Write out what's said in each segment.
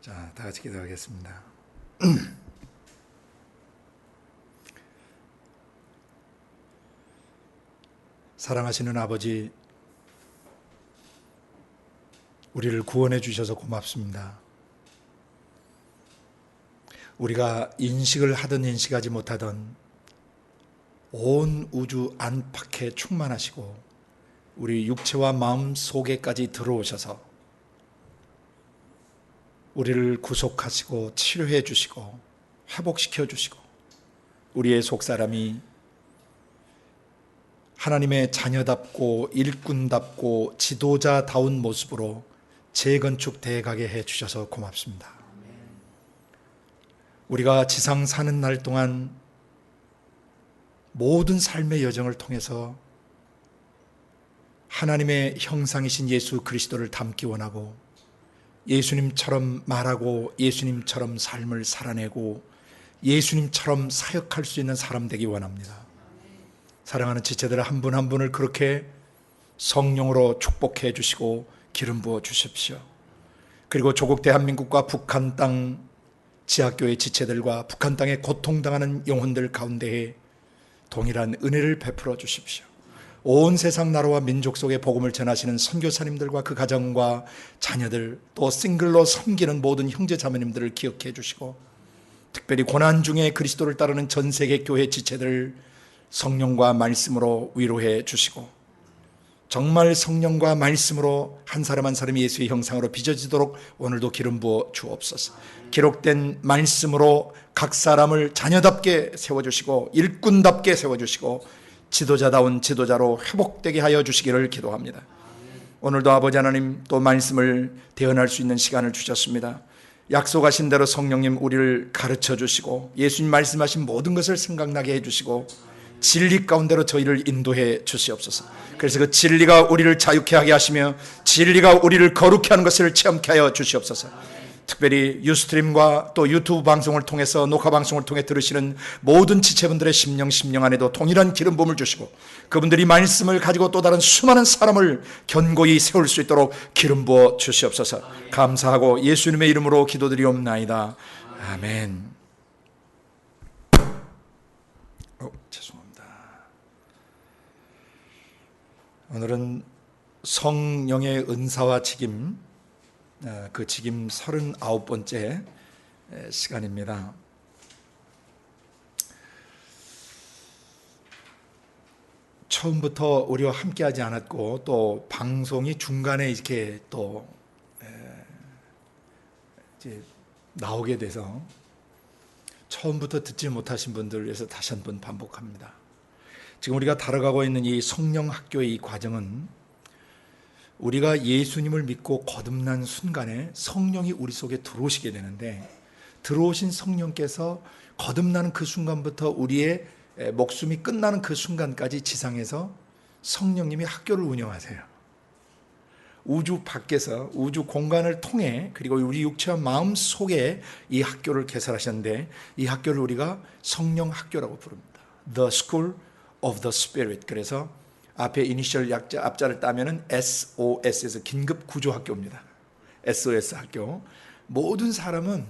자, 다 같이 기도하겠습니다. 사랑하시는 아버지, 우리를 구원해 주셔서 고맙습니다. 우리가 인식을 하든 인식하지 못하던 온 우주 안팎에 충만하시고 우리 육체와 마음 속에까지 들어오셔서 우리를 구속하시고 치료해 주시고 회복시켜 주시고 우리의 속사람이 하나님의 자녀답고 일꾼답고 지도자다운 모습으로 재건축되어 가게 해 주셔서 고맙습니다. 우리가 지상 사는 날 동안 모든 삶의 여정을 통해서 하나님의 형상이신 예수 그리스도를 닮기 원하고 예수님처럼 말하고 예수님처럼 삶을 살아내고 예수님처럼 사역할 수 있는 사람 되기 원합니다. 사랑하는 지체들 한 분 한 분을 그렇게 성령으로 축복해 주시고 기름 부어 주십시오. 그리고 조국 대한민국과 북한 땅 지하교회 지체들과 북한 땅에 고통당하는 영혼들 가운데에 동일한 은혜를 베풀어 주십시오. 온 세상 나라와 민족 속에 복음을 전하시는 선교사님들과 그 가정과 자녀들, 또 싱글로 섬기는 모든 형제 자매님들을 기억해 주시고 특별히 고난 중에 그리스도를 따르는 전 세계 교회 지체들 성령과 말씀으로 위로해 주시고 정말 성령과 말씀으로 한 사람 한 사람이 예수의 형상으로 빚어지도록 오늘도 기름 부어 주옵소서. 기록된 말씀으로 각 사람을 자녀답게 세워주시고 일꾼답게 세워주시고 지도자다운 지도자로 회복되게 하여 주시기를 기도합니다. 오늘도 아버지 하나님 또 말씀을 대언할 수 있는 시간을 주셨습니다. 약속하신 대로 성령님 우리를 가르쳐 주시고 예수님 말씀하신 모든 것을 생각나게 해주시고 진리 가운데로 저희를 인도해 주시옵소서. 그래서 그 진리가 우리를 자유케 하게 하시며 진리가 우리를 거룩케 하는 것을 체험케 하여 주시옵소서. 특별히 유스트림과 또 유튜브 방송을 통해서 녹화 방송을 통해 들으시는 모든 지체분들의 심령 안에도 동일한 기름 부음을 주시고 그분들이 말씀을 가지고 또 다른 수많은 사람을 견고히 세울 수 있도록 기름 부어 주시옵소서. 감사하고 예수님의 이름으로 기도드리옵나이다. 아멘. 죄송합니다. 오늘은 성령의 은사와 직임, 그 직임 39번째 시간입니다. 처음부터 우리와 함께하지 않았고 또 방송이 중간에 이렇게 또 이제 나오게 돼서 처음부터 듣지 못하신 분들을 위해서 다시 한번 반복합니다. 지금 우리가 다뤄가고 있는 이 성령 학교의 이 과정은 우리가 예수님을 믿고 거듭난 순간에 성령이 우리 속에 들어오시게 되는데 들어오신 성령께서 거듭나는 그 순간부터 우리의 목숨이 끝나는 그 순간까지 지상에서 성령님이 학교를 운영하세요. 우주 밖에서 우주 공간을 통해 그리고 우리 육체와 마음 속에 이 학교를 개설하셨는데 이 학교를 우리가 성령 학교라고 부릅니다. The School of the Spirit. 그래서 앞에 이니셜 앞자를 따면은 SOS에서 긴급 구조 학교입니다. SOS 학교. 모든 사람은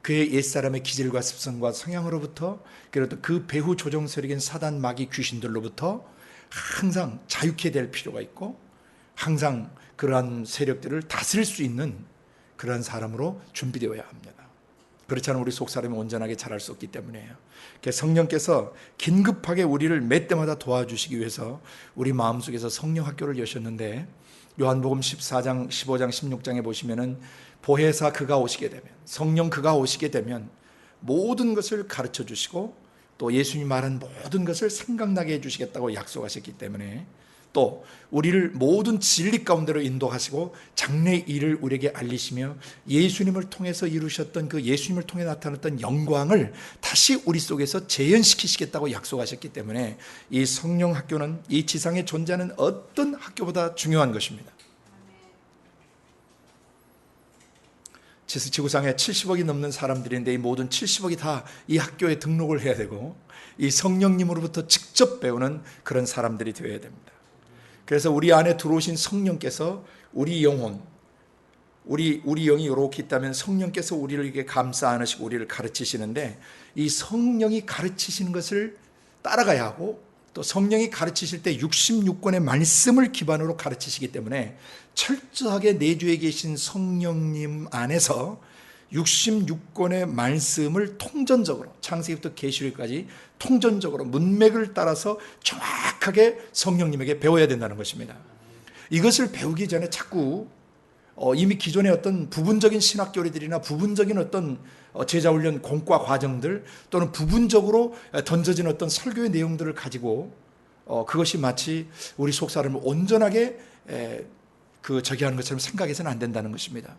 그의 옛사람의 기질과 습성과 성향으로부터 그리고 또 그 배후 조종 세력인 사단 마귀 귀신들로부터 항상 자유케 될 필요가 있고 항상 그러한 세력들을 다스릴 수 있는 그러한 사람으로 준비되어야 합니다. 그렇지 않으면 우리 속사람이 온전하게 자랄 수 없기 때문이에요. 성령께서 긴급하게 우리를 매 때마다 도와주시기 위해서 우리 마음속에서 성령 학교를 여셨는데 요한복음 14장, 15장, 16장에 보시면은 보혜사 그가 오시게 되면 성령 그가 오시게 되면 모든 것을 가르쳐 주시고 또 예수님이 말한 모든 것을 생각나게 해주시겠다고 약속하셨기 때문에 또 우리를 모든 진리 가운데로 인도하시고 장래의 일을 우리에게 알리시며 예수님을 통해서 이루셨던 그 예수님을 통해 나타났던 영광을 다시 우리 속에서 재현시키시겠다고 약속하셨기 때문에 이 성령 학교는 이 지상에 존재하는 어떤 학교보다 중요한 것입니다. 지구상에 70억이 넘는 사람들인데 이 모든 70억이 다 이 학교에 등록을 해야 되고 이 성령님으로부터 직접 배우는 그런 사람들이 되어야 됩니다. 그래서 우리 안에 들어오신 성령께서 우리 영혼, 우리 영이 이렇게 있다면 성령께서 우리를 이렇게 감싸 안으시고 우리를 가르치시는데, 이 성령이 가르치시는 것을 따라가야 하고, 또 성령이 가르치실 때 66권의 말씀을 기반으로 가르치시기 때문에 철저하게 내주에 계신 성령님 안에서 66권의 말씀을 통전적으로, 창세기부터 계시록까지 통전적으로 문맥을 따라서 정확하게 성령님에게 배워야 된다는 것입니다. 이것을 배우기 전에 자꾸 이미 기존의 어떤 부분적인 신학 교리들이나 부분적인 어떤 제자훈련 공과 과정들, 또는 부분적으로 던져진 어떤 설교의 내용들을 가지고 그것이 마치 우리 속 사람을 온전하게 저기 하는 것처럼 생각해서는 안 된다는 것입니다.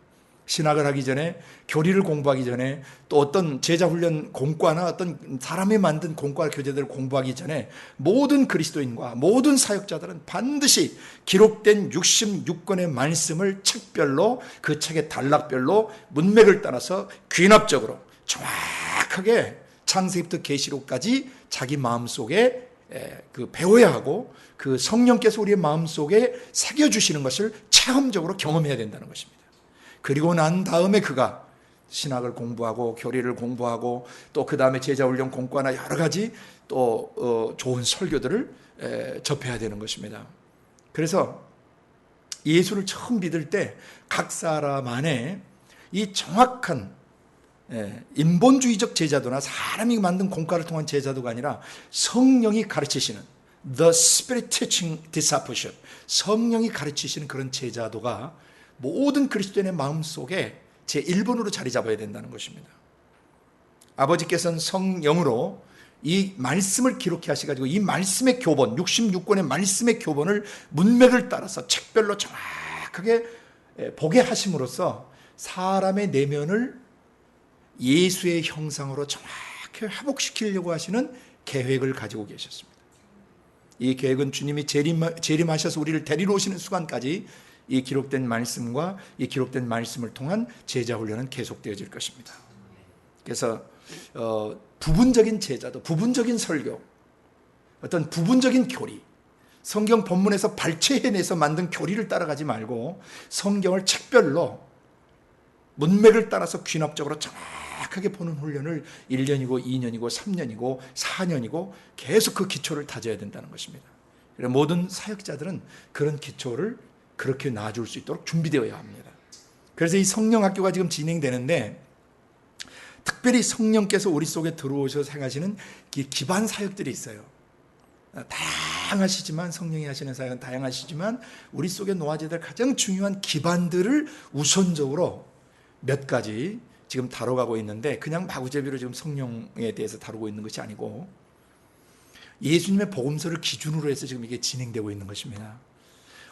신학을 하기 전에, 교리를 공부하기 전에, 또 어떤 제자훈련 공과나 어떤 사람이 만든 공과 교재들을 공부하기 전에 모든 그리스도인과 모든 사역자들은 반드시 기록된 66권의 말씀을 책별로, 그 책의 단락별로 문맥을 따라서 귀납적으로 정확하게 창세기부터 계시록까지 자기 마음속에 배워야 하고, 그 성령께서 우리의 마음속에 새겨주시는 것을 체험적으로 경험해야 된다는 것입니다. 그리고 난 다음에 그가 신학을 공부하고 교리를 공부하고, 또 그 다음에 제자훈련 공과나 여러 가지 또 좋은 설교들을 접해야 되는 것입니다. 그래서 예수를 처음 믿을 때 각 사람 안에 이 정확한 인본주의적 제자도나 사람이 만든 공과를 통한 제자도가 아니라 성령이 가르치시는 The Spirit Teaching Discipleship, 성령이 가르치시는 그런 제자도가 모든 그리스도인의 마음속에 제1번으로 자리 잡아야 된다는 것입니다. 아버지께서는 성령으로 이 말씀을 기록해 하셔가지고 이 말씀의 교본, 66권의 말씀의 교본을 문맥을 따라서 책별로 정확하게 보게 하심으로써 사람의 내면을 예수의 형상으로 정확히 회복시키려고 하시는 계획을 가지고 계셨습니다. 이 계획은 주님이 재림하셔서 우리를 데리러 오시는 순간까지 이 기록된 말씀과 이 기록된 말씀을 통한 제자훈련은 계속되어질 것입니다. 그래서 부분적인 제자도, 부분적인 설교, 어떤 부분적인 교리, 성경 본문에서 발췌해내서 만든 교리를 따라가지 말고 성경을 책별로 문맥을 따라서 귀납적으로 정확하게 보는 훈련을 1년이고 2년이고 3년이고 4년이고 계속 그 기초를 다져야 된다는 것입니다. 모든 사역자들은 그런 기초를 그렇게 놔줄 수 있도록 준비되어야 합니다. 그래서 이 성령학교가 지금 진행되는데, 특별히 성령께서 우리 속에 들어오셔서 행하시는 기반 사역들이 있어요. 다양하시지만, 성령이 하시는 사역은 다양하시지만 우리 속에 놓아져야 될 가장 중요한 기반들을 우선적으로 몇 가지 지금 다뤄가고 있는데, 그냥 마구잡이로 지금 성령에 대해서 다루고 있는 것이 아니고 예수님의 복음서를 기준으로 해서 지금 이게 진행되고 있는 것입니다.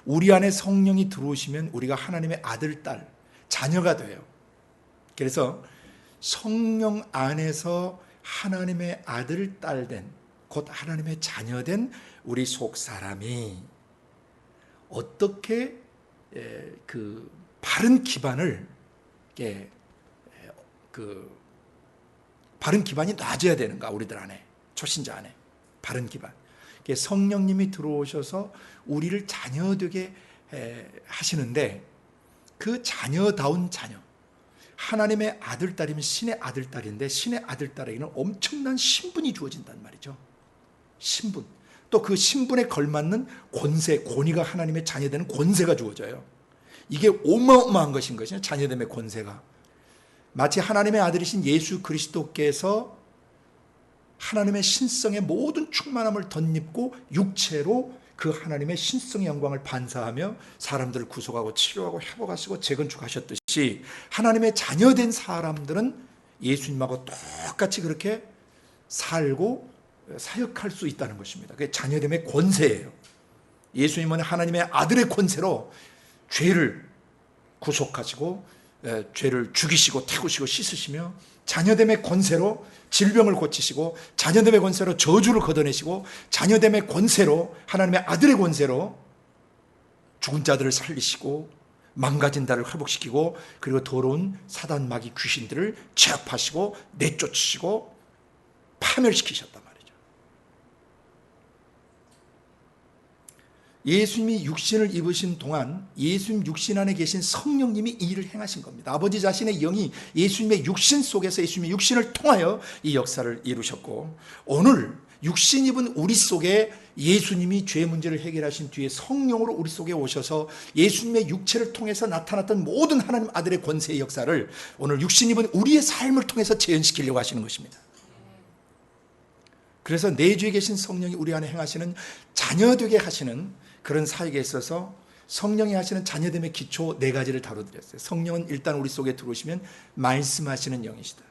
우리 안에 성령이 들어오시면 우리가 하나님의 아들, 딸, 자녀가 돼요. 그래서 성령 안에서 하나님의 아들, 딸 된, 곧 하나님의 자녀 된 우리 속 사람이 어떻게 그 바른 기반을, 바른 기반이 놔져야 되는가, 우리들 안에, 초신자 안에 바른 기반. 성령님이 들어오셔서 우리를 자녀되게 하시는데, 그 자녀다운 자녀, 하나님의 아들, 딸이면 신의 아들, 딸인데 신의 아들, 딸에게는 엄청난 신분이 주어진단 말이죠. 신분. 또 그 신분에 걸맞는 권세, 권위가, 하나님의 자녀되는 권세가 주어져요. 이게 어마어마한 것인 것이죠. 자녀됨의 권세가. 마치 하나님의 아들이신 예수 그리스도께서 하나님의 신성의 모든 충만함을 덧입고 육체로 그 하나님의 신성의 영광을 반사하며 사람들을 구속하고 치료하고 회복하시고 재건축하셨듯이, 하나님의 자녀된 사람들은 예수님하고 똑같이 그렇게 살고 사역할 수 있다는 것입니다. 그게 자녀됨의 권세예요. 예수님은 하나님의 아들의 권세로 죄를 구속하시고 죄를 죽이시고 태우시고 씻으시며, 자녀됨의 권세로 질병을 고치시고, 자녀됨의 권세로 저주를 걷어내시고, 자녀됨의 권세로, 하나님의 아들의 권세로 죽은 자들을 살리시고 망가진 자를 회복시키고, 그리고 더러운 사단 마귀 귀신들을 제압하시고 내쫓으시고 파멸시키셨단 말이죠. 예수님이 육신을 입으신 동안 예수님 육신 안에 계신 성령님이 이 일을 행하신 겁니다. 아버지 자신의 영이 예수님의 육신 속에서 예수님의 육신을 통하여 이 역사를 이루셨고, 오늘 육신 입은 우리 속에 예수님이 죄 문제를 해결하신 뒤에 성령으로 우리 속에 오셔서 예수님의 육체를 통해서 나타났던 모든 하나님 아들의 권세의 역사를 오늘 육신 입은 우리의 삶을 통해서 재현시키려고 하시는 것입니다. 그래서 내주에 계신 성령이 우리 안에 행하시는 자녀되게 하시는 그런 사역에 있어서 성령이 하시는 자녀됨의 기초 4가지를 다뤄드렸어요. 성령은 일단 우리 속에 들어오시면 말씀하시는 영이시다.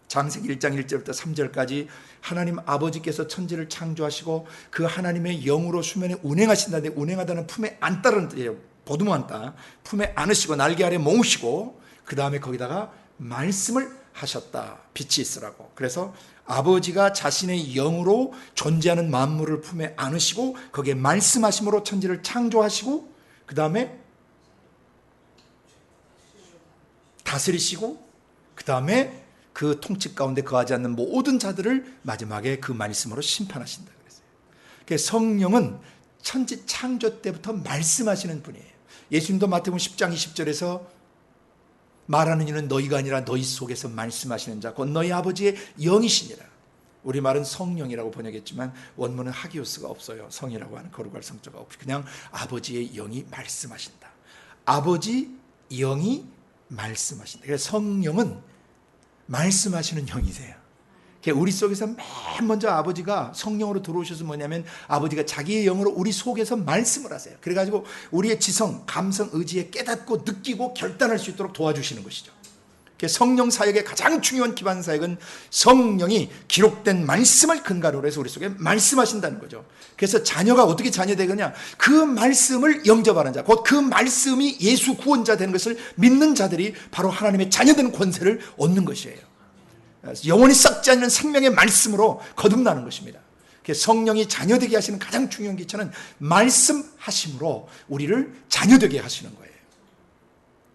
창세기 1장 1절부터 3절까지 하나님 아버지께서 천지를 창조하시고 그 하나님의 영으로 수면에 운행하신다는데, 운행하다는 품에 안다는 뜻이에요. 보듬어 안다. 품에 안으시고 날개 아래 모으시고 그 다음에 거기다가 말씀을 하셨다. 빛이 있으라고. 그래서 아버지가 자신의 영으로 존재하는 만물을 품에 안으시고 거기에 말씀하심으로 천지를 창조하시고 그 다음에 다스리시고 그 다음에 그 통치 가운데 거하지 않는 모든 자들을 마지막에 그 말씀으로 심판하신다 그랬어요. 그래서 성령은 천지 창조 때부터 말씀하시는 분이에요. 예수님도 마태복음 10장 20절에서 말하는 이는 너희가 아니라 너희 속에서 말씀하시는 자 곧 너희 아버지의 영이시니라. 우리말은 성령이라고 번역했지만 원문은 하기오스가 없어요. 성이라고 하는 거룩할 성자가 없이 그냥 아버지의 영이 말씀하신다. 아버지 영이 말씀하신다. 그래서 성령은 말씀하시는 영이세요. 우리 속에서 맨 먼저 아버지가 성령으로 들어오셔서 뭐냐면 아버지가 자기의 영으로 우리 속에서 말씀을 하세요. 그래가지고 우리의 지성, 감성, 의지에 깨닫고 느끼고 결단할 수 있도록 도와주시는 것이죠. 성령 사역의 가장 중요한 기반 사역은 성령이 기록된 말씀을 근간으로 해서 우리 속에 말씀하신다는 거죠. 그래서 자녀가 어떻게 자녀 되느냐, 그 말씀을 영접하는 자, 곧 그 말씀이 예수 구원자 되는 것을 믿는 자들이 바로 하나님의 자녀 되는 권세를 얻는 것이에요. 영원히 썩지 않는 생명의 말씀으로 거듭나는 것입니다. 성령이 자녀되게 하시는 가장 중요한 기초는 말씀하심으로 우리를 자녀되게 하시는 거예요.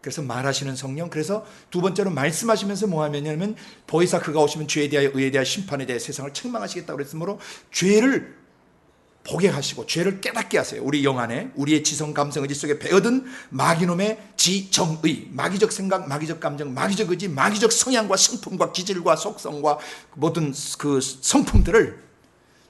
그래서 말하시는 성령, 그래서 두 번째로 말씀하시면서 뭐 하냐면 보혜사 그가 오시면 죄에 대하여 의에 대하여 심판에 대해 세상을 책망하시겠다고 그랬으므로 죄를 보게 하시고 죄를 깨닫게 하세요. 우리 영 안에 우리의 지성, 감성, 의지 속에 배어든 마귀놈의 지정의, 마귀적 생각, 마귀적 감정, 마귀적 의지, 마귀적 성향과 성품과 기질과 속성과 모든 그 성품들을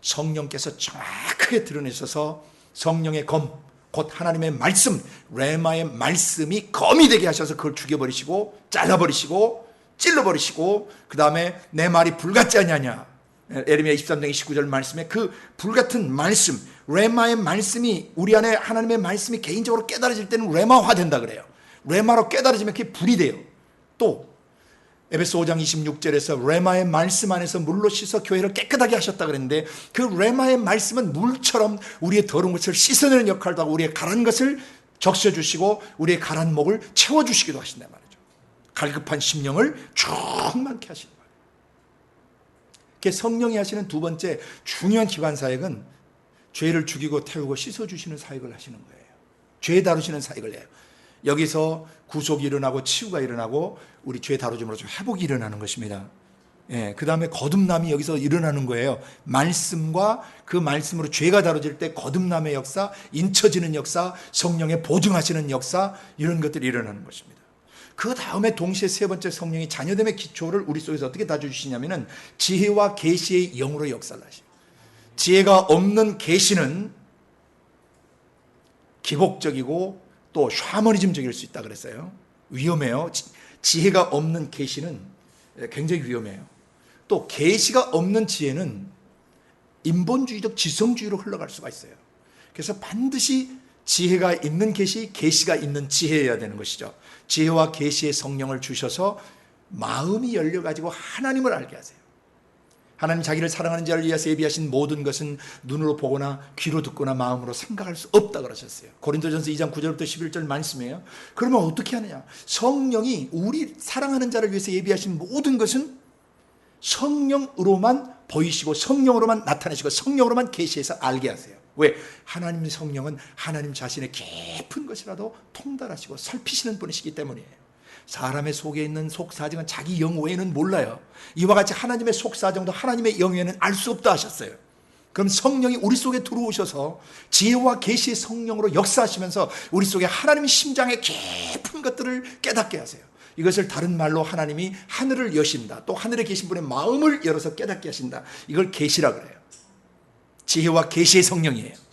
성령께서 정확하게 드러내셔서 성령의 검, 곧 하나님의 말씀, 레마의 말씀이 검이 되게 하셔서 그걸 죽여버리시고 잘라버리시고 찔러버리시고 그 다음에 내 말이 불같지 않냐냐, 에레미야 23장 29절 말씀에 그 불같은 말씀, 레마의 말씀이 우리 안에 하나님의 말씀이 개인적으로 깨달아질 때는 레마화 된다 그래요. 레마로 깨달아지면 그게 불이 돼요. 또 에베소 5장 26절에서 레마의 말씀 안에서 물로 씻어 교회를 깨끗하게 하셨다 그랬는데 그 레마의 말씀은 물처럼 우리의 더러운 것을 씻어내는 역할도 하고 우리의 가란 것을 적셔주시고 우리의 가란 목을 채워주시기도 하신단 말이죠. 갈급한 심령을 충만케 하시는 거예요. 성령이 하시는 두 번째 중요한 기반 사역은 죄를 죽이고 태우고 씻어주시는 사역을 하시는 거예요. 죄 다루시는 사역을 해요. 여기서 구속이 일어나고 치유가 일어나고 우리 죄 다루짐으로써 회복이 일어나는 것입니다. 그 다음에 거듭남이 여기서 일어나는 거예요. 말씀과 그 말씀으로 죄가 다뤄질 때 거듭남의 역사, 인쳐지는 역사, 성령의 보증하시는 역사, 이런 것들이 일어나는 것입니다. 그 다음에 동시에 세 번째 성령이 자녀됨의 기초를 우리 속에서 어떻게 다져주시냐면은 지혜와 계시의 영으로 역사를 하십니다. 지혜가 없는 계시는 기복적이고 또 샤머니즘적일 수 있다 그랬어요. 위험해요. 지혜가 없는 계시는 굉장히 위험해요. 또 계시가 없는 지혜는 인본주의적 지성주의로 흘러갈 수가 있어요. 그래서 반드시 지혜가 있는 계시, 계시가 있는 지혜여야 되는 것이죠. 지혜와 계시의 성령을 주셔서 마음이 열려가지고 하나님을 알게 하세요. 하나님 자기를 사랑하는 자를 위하여 예비하신 모든 것은 눈으로 보거나 귀로 듣거나 마음으로 생각할 수 없다 그러셨어요. 고린도전서 2장 9절부터 11절 말씀이에요. 그러면 어떻게 하느냐? 성령이 우리 사랑하는 자를 위해서 예비하신 모든 것은 성령으로만 보이시고 성령으로만 나타내시고 성령으로만 계시해서 알게 하세요. 왜? 하나님의 성령은 하나님 자신의 깊은 것이라도 통달하시고 살피시는 분이시기 때문이에요. 사람의 속에 있는 속사정은 자기 영 외에는 몰라요. 이와 같이 하나님의 속사정도 하나님의 영 외에는 알 수 없다 하셨어요. 그럼 성령이 우리 속에 들어오셔서 지혜와 계시의 성령으로 역사하시면서 우리 속에 하나님의 심장의 깊은 것들을 깨닫게 하세요. 이것을 다른 말로 하나님이 하늘을 여신다, 또 하늘에 계신 분의 마음을 열어서 깨닫게 하신다. 이걸 계시라 그래요. 지혜와 계시의 성령이에요.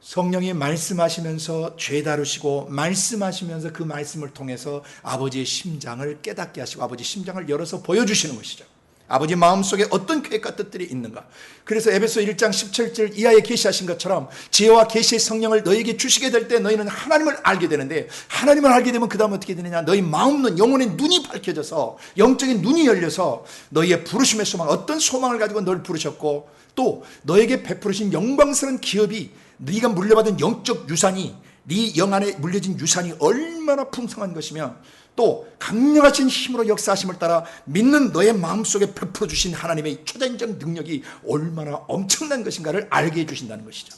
성령이 말씀하시면서 죄 다루시고 말씀하시면서 그 말씀을 통해서 아버지의 심장을 깨닫게 하시고 아버지의 심장을 열어서 보여주시는 것이죠. 아버지 마음속에 어떤 계획과 뜻들이 있는가. 그래서 에베소 1장 17절 이하에 계시하신 것처럼 지혜와 계시의 성령을 너에게 주시게 될 때 너희는 하나님을 알게 되는데, 하나님을 알게 되면 그 다음 어떻게 되느냐, 너희 마음 눈, 영혼의 눈이 밝혀져서 영적인 눈이 열려서 너희의 부르심의 소망, 어떤 소망을 가지고 널 부르셨고 또 너에게 베푸르신 영광스러운 기업이, 네가 물려받은 영적 유산이, 네 영 안에 물려진 유산이 얼마나 풍성한 것이며 또 강력하신 힘으로 역사하심을 따라 믿는 너의 마음속에 베풀어 주신 하나님의 초자연적 능력이 얼마나 엄청난 것인가를 알게 해주신다는 것이죠.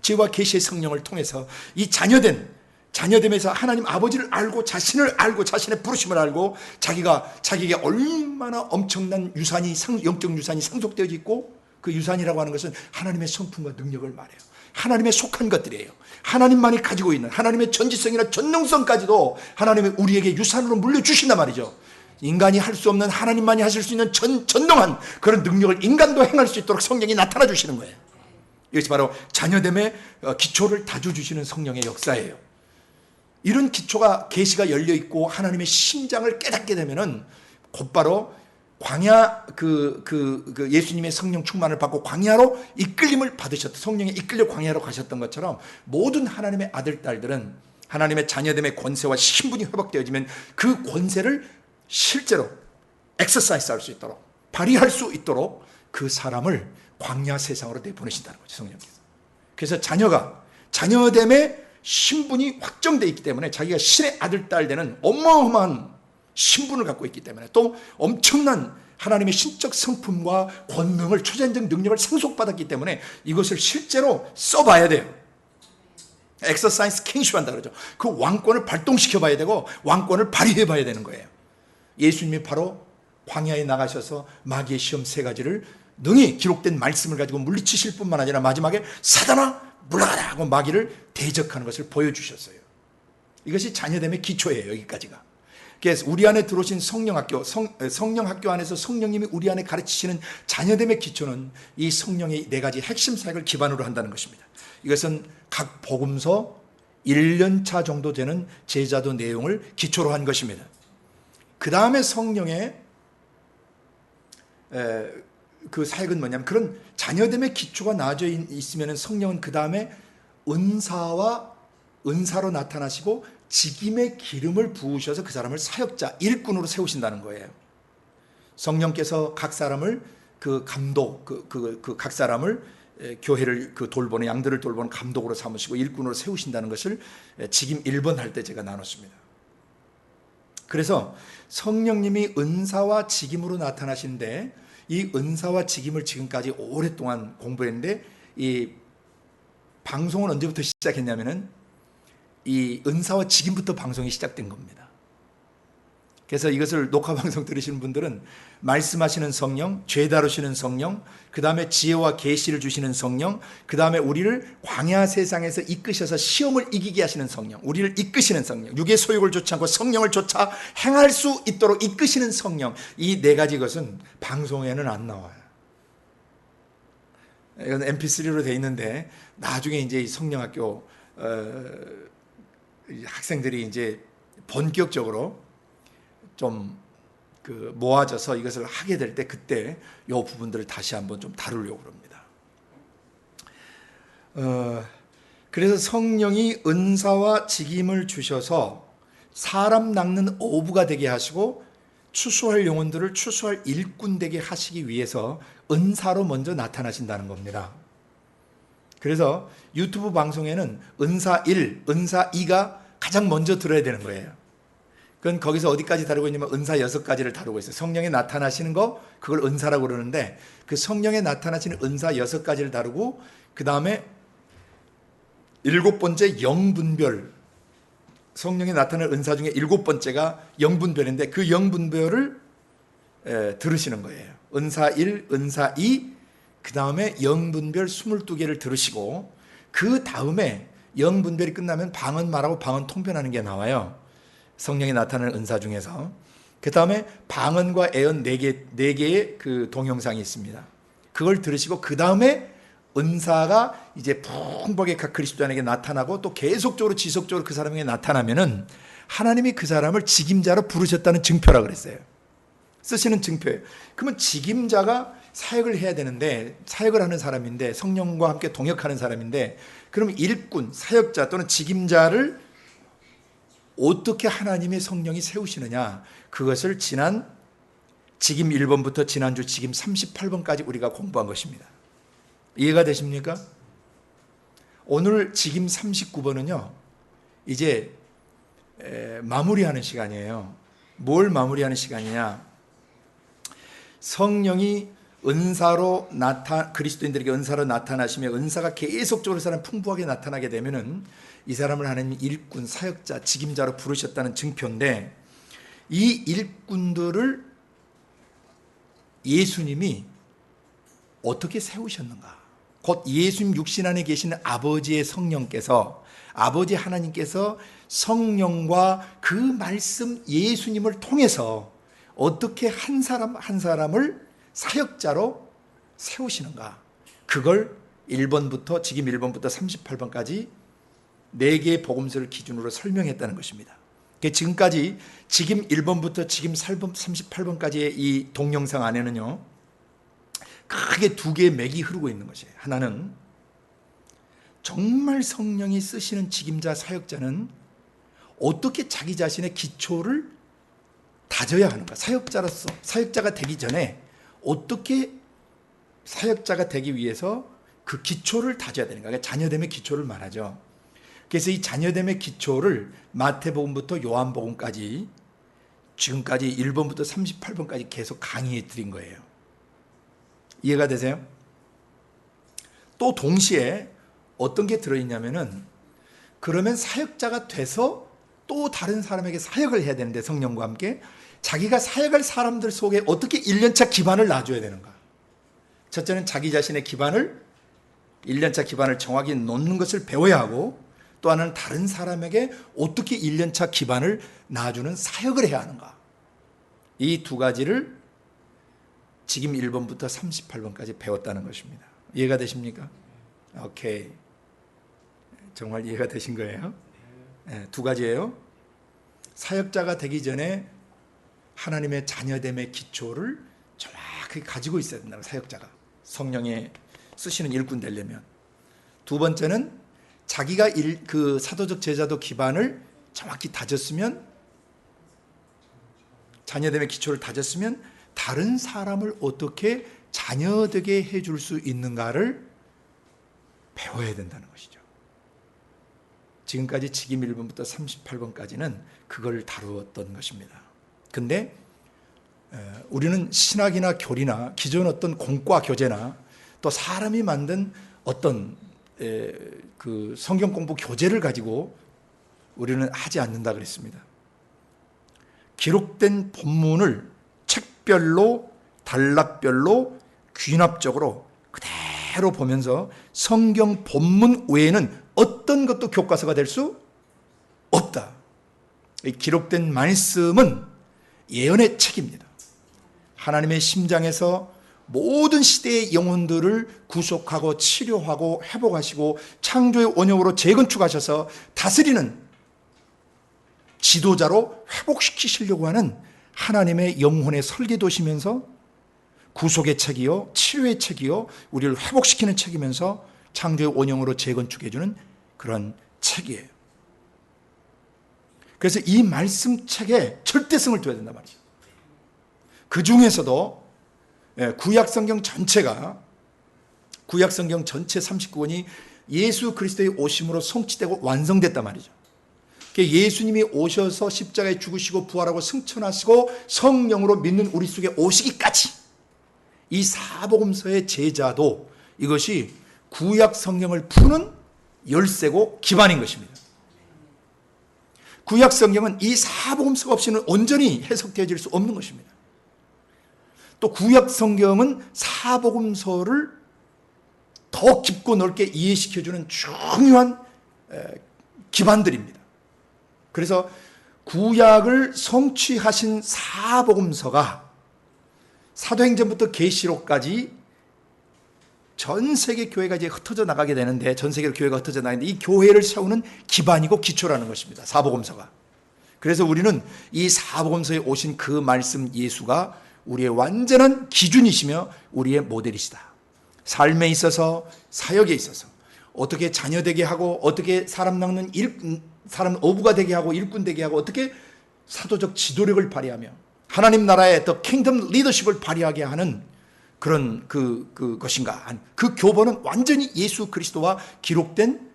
지혜와 계시의 성령을 통해서 이 자녀됨에서 하나님 아버지를 알고 자신을 알고 자신의 부르심을 알고 자기에게 얼마나 엄청난 유산이, 영적 유산이 상속되어 있고, 그 유산이라고 하는 것은 하나님의 성품과 능력을 말해요. 하나님의 속한 것들이에요. 하나님만이 가지고 있는 하나님의 전지성이나 전능성까지도 하나님이 우리에게 유산으로 물려주신단 말이죠. 인간이 할 수 없는, 하나님만이 하실 수 있는 전능한 그런 능력을 인간도 행할 수 있도록 성령이 나타나 주시는 거예요. 이것이 바로 자녀됨의 기초를 다져주시는 성령의 역사예요. 이런 기초가, 계시가 열려 있고 하나님의 심장을 깨닫게 되면은 곧바로 광야, 예수님의 성령 충만을 받고 광야로 이끌림을 받으셨던, 성령에 이끌려 광야로 가셨던 것처럼 모든 하나님의 아들, 딸들은 하나님의 자녀됨의 권세와 신분이 회복되어지면 그 권세를 실제로 엑서사이즈 할 수 있도록, 발휘할 수 있도록 그 사람을 광야 세상으로 내보내신다는 거죠, 성령께서. 그래서 자녀됨의 신분이 확정되어 있기 때문에 자기가 신의 아들, 딸 되는 어마어마한 신분을 갖고 있기 때문에, 또 엄청난 하나님의 신적 성품과 권능을, 초자연적 능력을 상속받았기 때문에 이것을 실제로 써봐야 돼요. 엑서사이즈 킹십 한다 그러죠. 그 왕권을 발동시켜 봐야 되고 왕권을 발휘해 봐야 되는 거예요. 예수님이 바로 광야에 나가셔서 마귀의 시험 3가지를 능히 기록된 말씀을 가지고 물리치실 뿐만 아니라 마지막에 사단아 물러가라 하고 마귀를 대적하는 것을 보여주셨어요. 이것이 자녀됨의 기초예요. 여기까지가. 그래서 우리 안에 들어오신 성령학교, 성령학교 안에서 성령님이 우리 안에 가르치시는 자녀됨의 기초는 이 성령의 4가지 핵심 사역을 기반으로 한다는 것입니다. 이것은 각 복음서 1년차 정도 되는 제자도 내용을 기초로 한 것입니다. 그 다음에 성령의 그 사역은 뭐냐면, 그런 자녀됨의 기초가 나아져 있으면 성령은 그 다음에 은사로 나타나시고 직임의 기름을 부으셔서 그 사람을 사역자, 일꾼으로 세우신다는 거예요. 성령께서 각 사람을 그 감독, 각 사람을 교회를 돌보는, 양들을 돌보는 감독으로 삼으시고 일꾼으로 세우신다는 것을 직임 1번 할 때 제가 나눴습니다. 그래서 성령님이 은사와 직임으로 나타나시는데, 이 은사와 직임을 지금까지 오랫동안 공부했는데, 이 방송은 언제부터 시작했냐면은 이 은사와 직임부터 방송이 시작된 겁니다. 그래서 이것을 녹화방송 들으시는 분들은 말씀하시는 성령, 죄 다루시는 성령, 그 다음에 지혜와 계시를 주시는 성령, 그 다음에 우리를 광야 세상에서 이끄셔서 시험을 이기게 하시는 성령, 우리를 이끄시는 성령, 육의 소욕을 쫓지 않고 성령을 쫓아 행할 수 있도록 이끄시는 성령, 이 4가지 것은 방송에는 안 나와요. 이건 mp3로 돼 있는데 나중에 이제 성령학교 학생들이 이제 본격적으로 좀 모아져서 이것을 하게 될 때, 그때 이 부분들을 다시 한번 좀 다루려고 합니다. 그래서 성령이 은사와 직임을 주셔서 사람 낚는 어부가 되게 하시고 추수할 영혼들을 추수할 일꾼 되게 하시기 위해서 은사로 먼저 나타나신다는 겁니다. 그래서 유튜브 방송에는 은사 1, 은사 2가 가장 먼저 들어야 되는 거예요. 그건 거기서 어디까지 다루고 있냐면 은사 6가지를 다루고 있어요. 성령에 나타나시는 거, 그걸 은사라고 그러는데, 그 성령에 나타나시는 은사 6가지를 다루고, 그 다음에 7번째 영분별, 성령에 나타나는 은사 중에 7번째가 영분별인데, 그 영분별을 들으시는 거예요. 은사 1, 은사 2, 그 다음에 영분별 22개를 들으시고 그 다음에 영분별이 끝나면 방언 말하고 방언 통변하는 게 나와요. 성령이 나타나는 은사 중에서. 그 다음에 방언과 애언 4개의 그 동영상이 있습니다. 그걸 들으시고 그 다음에 은사가 이제 풍부하게 각 그리스도인에게 나타나고 또 계속적으로 지속적으로 그 사람에게 나타나면은 하나님이 그 사람을 직임자로 부르셨다는 증표라 그랬어요. 쓰시는 증표예요. 그러면 직임자가 사역을 해야 되는데, 사역을 하는 사람인데, 성령과 함께 동역하는 사람인데, 그러면 일꾼, 사역자 또는 직임자를 어떻게 하나님의 성령이 세우시느냐, 그것을 지난 직임 1번부터 지난주 직임 38번까지 우리가 공부한 것입니다. 이해가 되십니까? 오늘 직임 39번은요 이제 마무리하는 시간이에요. 뭘 마무리하는 시간이냐, 성령이 은사로 그리스도인들에게 은사로 나타나시며 은사가 계속적으로 사람 풍부하게 나타나게 되면은 이 사람을 하나님 일꾼, 사역자, 직임자로 부르셨다는 증표인데, 이 일꾼들을 예수님이 어떻게 세우셨는가? 곧 예수님 육신 안에 계시는 아버지의 성령께서, 아버지 하나님께서 성령과 그 말씀 예수님을 통해서 어떻게 한 사람 한 사람을 사역자로 세우시는가? 그걸 1번부터 직임 1번부터 38번까지 4개의 복음서를 기준으로 설명했다는 것입니다. 지금까지 직임 1번부터 직임 38번까지의 이 동영상 안에는요 크게 2개의 맥이 흐르고 있는 것이에요. 하나는 정말 성령이 쓰시는 직임자, 사역자는 어떻게 자기 자신의 기초를 다져야 하는가? 사역자로서, 사역자가 되기 전에 어떻게 사역자가 되기 위해서 그 기초를 다져야 되는가? 그러니까 자녀됨의 기초를 말하죠. 그래서 이 자녀됨의 기초를 마태복음부터 요한복음까지 지금까지 1번부터 38번까지 계속 강의해 드린 거예요. 이해가 되세요? 또 동시에 어떤 게 들어있냐면은, 그러면 사역자가 돼서 또 다른 사람에게 사역을 해야 되는데, 성령과 함께 자기가 사역할 사람들 속에 어떻게 1년차 기반을 놔줘야 되는가? 첫째는 자기 자신의 기반을, 1년차 기반을 정확히 놓는 것을 배워야 하고, 또 하나는 다른 사람에게 어떻게 1년차 기반을 놔주는 사역을 해야 하는가? 이 2가지를 직임 1번부터 38번까지 배웠다는 것입니다. 이해가 되십니까? 오케이. 정말 이해가 되신 거예요? 네, 2가지예요. 사역자가 되기 전에 하나님의 자녀됨의 기초를 정확하게 가지고 있어야 된다는, 사역자가 성령의 쓰시는 일꾼 되려면. 2번째는 자기가 그 사도적 제자도 기반을 정확히 다졌으면, 자녀됨의 기초를 다졌으면 다른 사람을 어떻게 자녀되게 해줄 수 있는가를 배워야 된다는 것이죠. 지금까지 직임 1번부터 38번까지는 그걸 다루었던 것입니다. 근데 우리는 신학이나 교리나 기존 어떤 공과 교재나 또 사람이 만든 어떤 그 성경 공부 교재를 가지고 우리는 하지 않는다 그랬습니다. 기록된 본문을 책별로, 단락별로 귀납적으로 그대로 보면서 성경 본문 외에는 어떤 것도 교과서가 될 수 없다. 이 기록된 말씀은 예언의 책입니다. 하나님의 심장에서 모든 시대의 영혼들을 구속하고 치료하고 회복하시고 창조의 원형으로 재건축하셔서 다스리는 지도자로 회복시키시려고 하는 하나님의 영혼의 설계도시면서 구속의 책이요, 치료의 책이요, 우리를 회복시키는 책이면서 창조의 원형으로 재건축해주는 그런 책이에요. 그래서 이 말씀 책에 절대성을 둬야 된단 말이죠. 그 중에서도 구약성경 전체가, 구약성경 전체 39권이 예수 그리스도의 오심으로 성취되고 완성됐단 말이죠. 예수님이 오셔서 십자가에 죽으시고 부활하고 승천하시고 성령으로 믿는 우리 속에 오시기까지 이 사복음서의 제자도 이것이 구약 성경을 푸는 열쇠고 기반인 것입니다. 구약 성경은 이 사복음서가 없이는 온전히 해석되어질 수 없는 것입니다. 또 구약 성경은 사복음서를 더 깊고 넓게 이해시켜주는 중요한 기반들입니다. 그래서 구약을 성취하신 사복음서가 사도행전부터 계시록까지 전 세계 교회가 이제 흩어져 나가게 되는데, 전 세계 교회가 흩어져 나가는데 이 교회를 세우는 기반이고 기초라는 것입니다. 사복음서가. 그래서 우리는 이 사복음서에 오신 그 말씀 예수가 우리의 완전한 기준이시며 우리의 모델이시다. 삶에 있어서, 사역에 있어서 어떻게 자녀 되게 하고, 어떻게 사람 낚는 사람 어부가 되게 하고, 일꾼 되게 하고, 어떻게 사도적 지도력을 발휘하며 하나님 나라의 더 킹덤 리더십을 발휘하게 하는 그런 것인가. 그 교본은 완전히 예수 그리스도와 기록된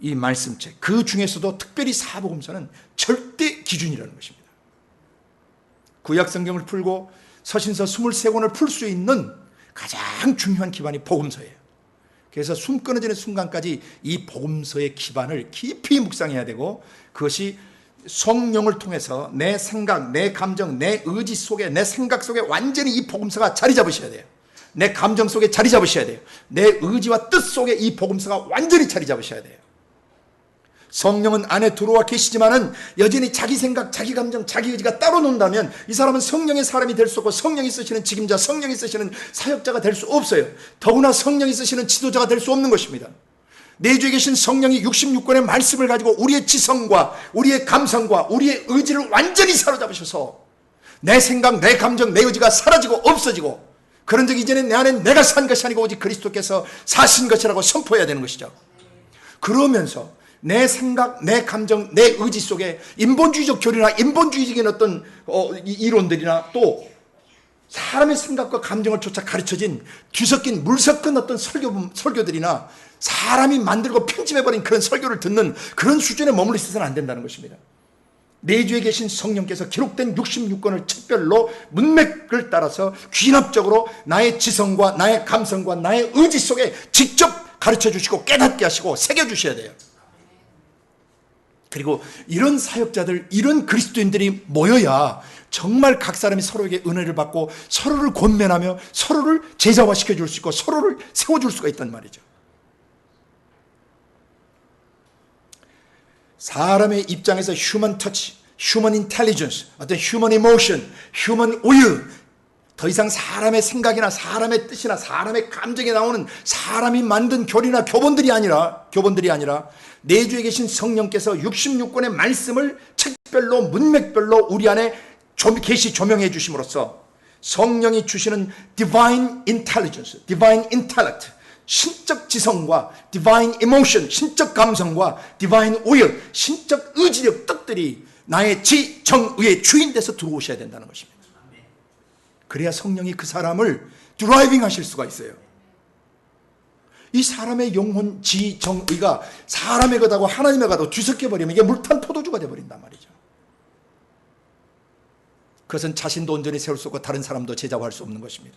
이 말씀책, 그 중에서도 특별히 사복음서는 절대 기준이라는 것입니다. 구약 성경을 풀고 서신서 23권을 풀 수 있는 가장 중요한 기반이 복음서예요. 그래서 숨 끊어지는 순간까지 이 복음서의 기반을 깊이 묵상해야 되고, 그것이 성령을 통해서 내 생각, 내 감정, 내 의지 속에, 내 생각 속에 완전히 이 복음서가 자리 잡으셔야 돼요. 내 감정 속에 자리 잡으셔야 돼요. 내 의지와 뜻 속에 이 복음서가 완전히 자리 잡으셔야 돼요. 성령은 안에 들어와 계시지만은 여전히 자기 생각, 자기 감정, 자기 의지가 따로 논다면 이 사람은 성령의 사람이 될 수 없고, 성령이 쓰시는 직임자, 성령이 쓰시는 사역자가 될 수 없어요. 더구나 성령이 쓰시는 지도자가 될 수 없는 것입니다. 내 주에 계신 성령이 66권의 말씀을 가지고 우리의 지성과 우리의 감성과 우리의 의지를 완전히 사로잡으셔서 내 생각, 내 감정, 내 의지가 사라지고 없어지고, 그런 적 이전에 내 안에 내가 산 것이 아니고 오직 그리스도께서 사신 것이라고 선포해야 되는 것이죠. 그러면서 내 생각, 내 감정, 내 의지 속에 인본주의적 교리나 인본주의적인 어떤 이론들이나 또 사람의 생각과 감정을 쫓아 가르쳐진 뒤섞인 물 섞은 어떤 설교들이나 사람이 만들고 편집해버린 그런 설교를 듣는 그런 수준에 머물러 있어서는 안 된다는 것입니다. 내 주에 계신 성령께서 기록된 66권을 책별로 문맥을 따라서 귀납적으로 나의 지성과 나의 감성과 나의 의지 속에 직접 가르쳐 주시고 깨닫게 하시고 새겨주셔야 돼요. 그리고 이런 사역자들, 이런 그리스도인들이 모여야 정말 각 사람이 서로에게 은혜를 받고 서로를 권면하며 서로를 제자화시켜 줄 수 있고 서로를 세워줄 수가 있단 말이죠. 사람의 입장에서 휴먼 터치, 휴먼 인텔리전스, 어떤 휴먼 이모션, 휴먼 will, 더 이상 사람의 생각이나 사람의 뜻이나 사람의 감정에 나오는 사람이 만든 교리나 교본들이 아니라 내 주에 계신 성령께서 66권의 말씀을 책별로 문맥별로 우리 안에 계시 조명해 주심으로써 성령이 주시는 divine intelligence, divine intellect, 신적 지성과 divine emotion, 신적 감성과 divine will, 신적 의지력 뜻들이 나의 지정의의 주인 돼서 들어오셔야 된다는 것입니다. 그래야 성령이 그 사람을 드라이빙 하실 수가 있어요. 이 사람의 영혼, 지정의가 사람의 것하고 하나님의 것하고 뒤섞여버리면 이게 물탄 포도주가 되어버린단 말이죠. 그것은 자신도 온전히 세울 수 없고 다른 사람도 제자화할 수 없는 것입니다.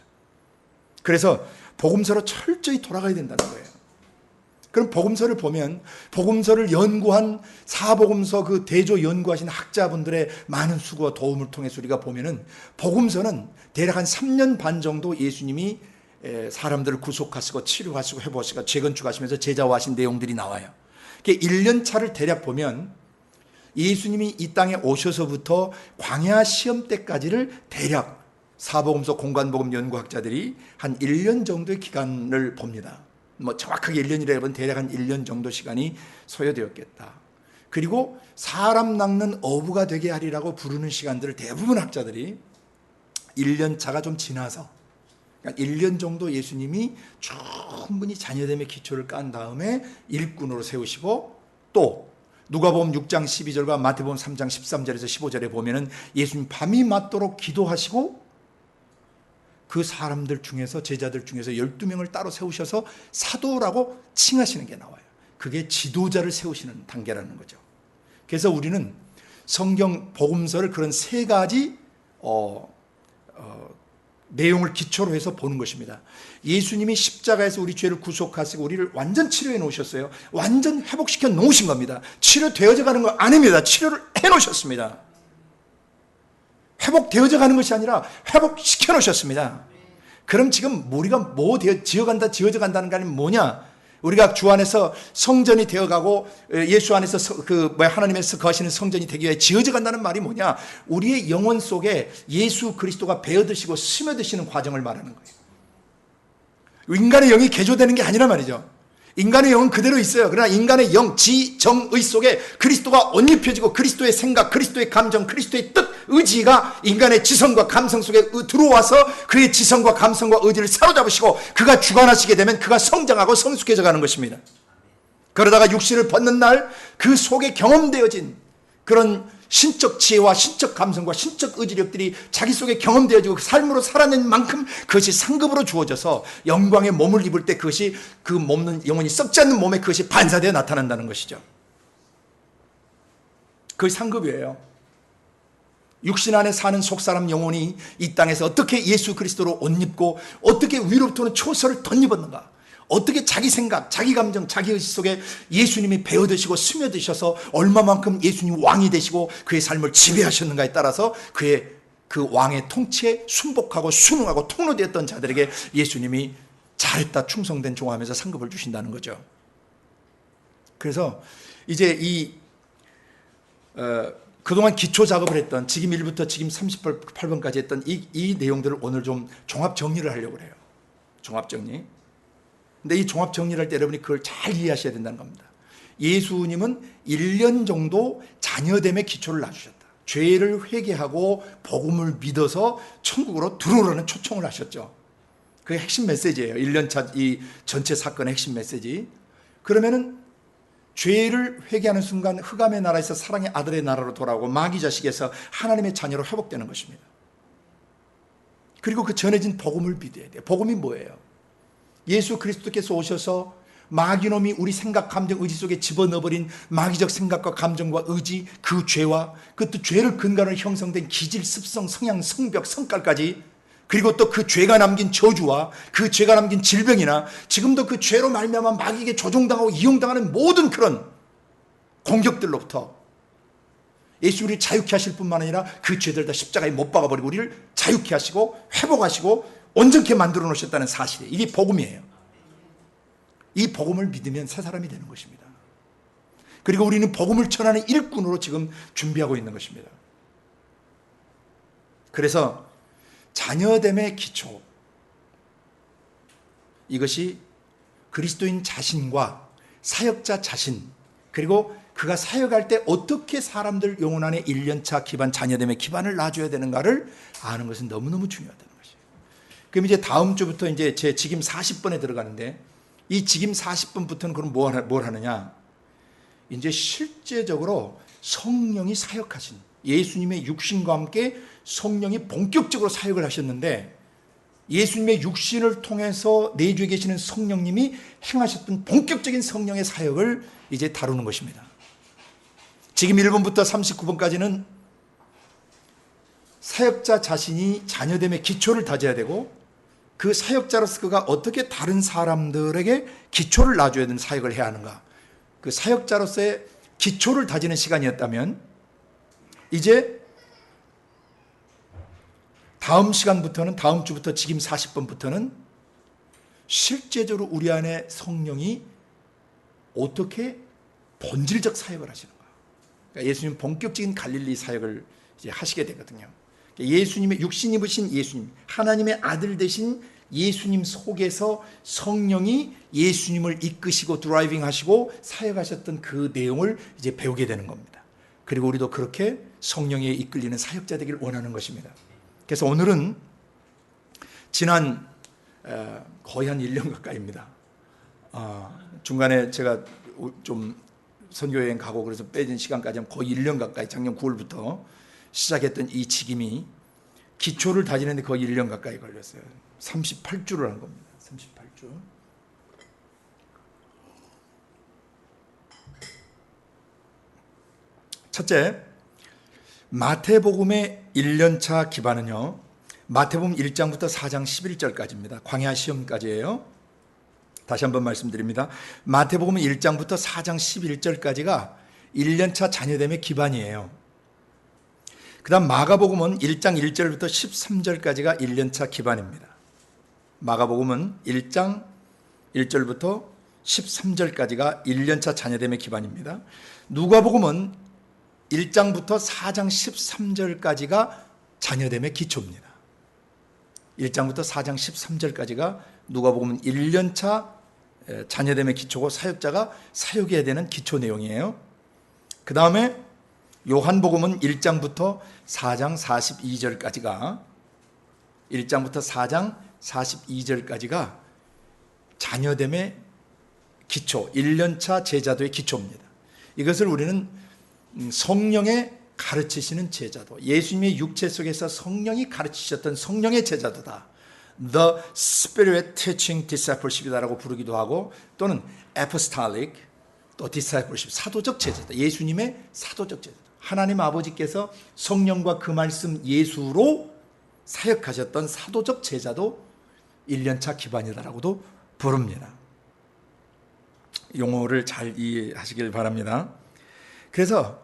그래서 복음서로 철저히 돌아가야 된다는 거예요. 그럼 복음서를 보면 복음서를 연구한 사복음서 그 대조 연구하신 학자분들의 많은 수고와 도움을 통해서 우리가 보면은 복음서는 대략 한 3년 반 정도 예수님이 사람들을 구속하시고 치료하시고 회복하시고 재건축하시면서 제자화하신 내용들이 나와요. 1년 차를 대략 보면 예수님이 이 땅에 오셔서부터 광야 시험 때까지를 대략 사복음서 공관복음 연구학자들이 한 1년 정도의 기간을 봅니다. 뭐 정확하게 1년이라면 대략 한 1년 정도 시간이 소요되었겠다. 그리고 사람 낚는 어부가 되게 하리라고 부르는 시간들을 대부분 학자들이 1년 차가 좀 지나서, 그러니까 1년 정도 예수님이 충분히 자녀됨의 기초를 깐 다음에 일꾼으로 세우시고, 또 누가복음 6장 12절과 마태복음 3장 13절에서 15절에 보면은 예수님 밤이 맞도록 기도하시고 그 사람들 중에서, 제자들 중에서 12명을 따로 세우셔서 사도라고 칭하시는 게 나와요. 그게 지도자를 세우시는 단계라는 거죠. 그래서 우리는 성경 복음서를 그런 세 가지 내용을 기초로 해서 보는 것입니다. 예수님이 십자가에서 우리 죄를 구속하시고 우리를 완전 치료해 놓으셨어요. 완전 회복시켜 놓으신 겁니다. 치료되어져 가는 거 아닙니다. 치료를 해 놓으셨습니다. 회복되어져 가는 것이 아니라 회복시켜 놓으셨습니다. 그럼 지금 우리가 지어져 간다는 게 아니면 뭐냐? 우리가 주 안에서 성전이 되어가고 예수 안에서 하나님에서 거하시는 성전이 되기 위해 지어져 간다는 말이 뭐냐? 우리의 영혼 속에 예수 그리스도가 배어드시고 스며드시는 과정을 말하는 거예요. 인간의 영이 개조되는 게 아니란 말이죠. 인간의 영은 그대로 있어요. 그러나 인간의 영, 지, 정, 의 속에 그리스도가 옷 입혀지고 그리스도의 생각, 그리스도의 감정, 그리스도의 뜻, 의지가 인간의 지성과 감성 속에 들어와서 그의 지성과 감성과 의지를 사로잡으시고 그가 주관하시게 되면 그가 성장하고 성숙해져 가는 것입니다. 그러다가 육신을 벗는 날 그 속에 경험되어진 그런 신적 지혜와 신적 감성과 신적 의지력들이 자기 속에 경험되어지고 그 삶으로 살아낸 만큼 그것이 상급으로 주어져서 영광의 몸을 입을 때 그것이 그 몸은 영혼이 썩지 않는 몸에 그것이 반사되어 나타난다는 것이죠. 그게 상급이에요. 육신 안에 사는 속사람 영혼이 이 땅에서 어떻게 예수 그리스도로 옷 입고 어떻게 위로부터는 초서를 덧입었는가, 어떻게 자기 생각, 자기 감정, 자기 의식 속에 예수님이 배어드시고 스며드셔서 얼마만큼 예수님 왕이 되시고 그의 삶을 지배하셨는가에 따라서 그의 그 왕의 통치에 순복하고 순응하고 통로되었던 자들에게 예수님이 잘했다, 충성된 종하면서 상급을 주신다는 거죠. 그래서 이제 그동안 기초 작업을 했던 지금 1부터 지금 38번까지 했던 이 내용들을 오늘 좀 종합 정리를 하려고 해요. 종합 정리. 근데 이 종합 정리를 할 때 여러분이 그걸 잘 이해하셔야 된다는 겁니다. 예수님은 1년 정도 자녀됨의 기초를 놔주셨다. 죄를 회개하고 복음을 믿어서 천국으로 들어오라는 초청을 하셨죠. 그게 핵심 메시지예요. 1년차 이 전체 사건의 핵심 메시지. 그러면은 죄를 회개하는 순간 흑암의 나라에서 사랑의 아들의 나라로 돌아오고 마귀 자식에서 하나님의 자녀로 회복되는 것입니다. 그리고 그 전해진 복음을 믿어야 돼요. 복음이 뭐예요? 예수 그리스도께서 오셔서 마귀놈이 우리 생각, 감정, 의지 속에 집어넣어버린 마귀적 생각과 감정과 의지, 그 죄와 그것도 죄를 근간으로 형성된 기질, 습성, 성향, 성벽, 성깔까지, 그리고 또 그 죄가 남긴 저주와 그 죄가 남긴 질병이나 지금도 그 죄로 말미암아 마귀에게 조종당하고 이용당하는 모든 그런 공격들로부터 예수 우리를 자유케 하실 뿐만 아니라 그 죄들 다 십자가에 못 박아버리고 우리를 자유케 하시고 회복하시고 온전케 만들어 놓으셨다는 사실이에요. 이게 복음이에요. 이 복음을 믿으면 새 사람이 되는 것입니다. 그리고 우리는 복음을 전하는 일꾼으로 지금 준비하고 있는 것입니다. 그래서 자녀됨의 기초, 이것이 그리스도인 자신과 사역자 자신, 그리고 그가 사역할 때 어떻게 사람들 영혼 안에 1년차 기반, 자녀됨의 기반을 놔줘야 되는가를 아는 것은 너무너무 중요하다는 것이에요. 그럼 이제 다음 주부터 이제 제 직임 40번에 들어가는데, 이 직임 40번부터는 그럼 뭘 하느냐? 이제 실제적으로 성령이 사역하신, 예수님의 육신과 함께 성령이 본격적으로 사역을 하셨는데, 예수님의 육신을 통해서 내주에 계시는 성령님이 행하셨던 본격적인 성령의 사역을 이제 다루는 것입니다. 지금 1번부터 39번까지는 사역자 자신이 자녀됨의 기초를 다져야 되고, 그 사역자로서 그가 어떻게 다른 사람들에게 기초를 놔줘야 되는 사역을 해야 하는가, 그 사역자로서의 기초를 다지는 시간이었다면, 이제 다음 시간부터는, 다음 주부터 지금 40번부터는 실제적으로 우리 안에 성령이 어떻게 본질적 사역을 하시는가. 그러니까 예수님 본격적인 갈릴리 사역을 이제 하시게 되거든요. 예수님의 육신 입으신 예수님, 하나님의 아들 되신 예수님 속에서 성령이 예수님을 이끄시고 드라이빙 하시고 사역하셨던 그 내용을 이제 배우게 되는 겁니다. 그리고 우리도 그렇게 성령에 이끌리는 사역자 되기를 원하는 것입니다. 그래서 오늘은 지난 거의 한 1년 가까이입니다. 중간에 제가 좀 선교여행 가고 그래서 빼진 시간까지 하면 거의 1년 가까이, 작년 9월부터 시작했던 이 직임이 기초를 다지는데 거의 1년 가까이 걸렸어요. 38주를 한 겁니다. 38주. 첫째, 마태복음의 1년차 기반은요, 마태복음 1장부터 4장 11절까지입니다. 광야 시험까지예요. 다시 한번 말씀드립니다. 마태복음 1장부터 4장 11절까지가 1년차 자녀됨의 기반이에요. 그 다음 마가복음은 1장 1절부터 13절까지가 1년차 기반입니다. 마가복음은 1장 1절부터 13절까지가 1년차 자녀됨의 기반입니다. 누가복음은 1장부터 4장 13절까지가 자녀됨의 기초입니다. 1장부터 4장 13절까지가 누가복음은 1년차 자녀됨의 기초고 사역자가 사역해야 되는 기초 내용이에요. 그 다음에 요한복음은 1장부터 4장 42절까지가 1장부터 4장 42절까지가 자녀됨의 기초, 1년차 제자도의 기초입니다. 이것을 우리는 성령의 가르치시는 제자도, 예수님의 육체 속에서 성령이 가르치셨던 성령의 제자도다, The Spirit Teaching Discipleship이라고 부르기도 하고, 또는 Apostolic, 또 Discipleship, 사도적 제자도, 예수님의 사도적 제자도, 하나님 아버지께서 성령과 그 말씀 예수로 사역하셨던 사도적 제자도 1년차 기반이다라고도 부릅니다. 용어를 잘 이해하시길 바랍니다. 그래서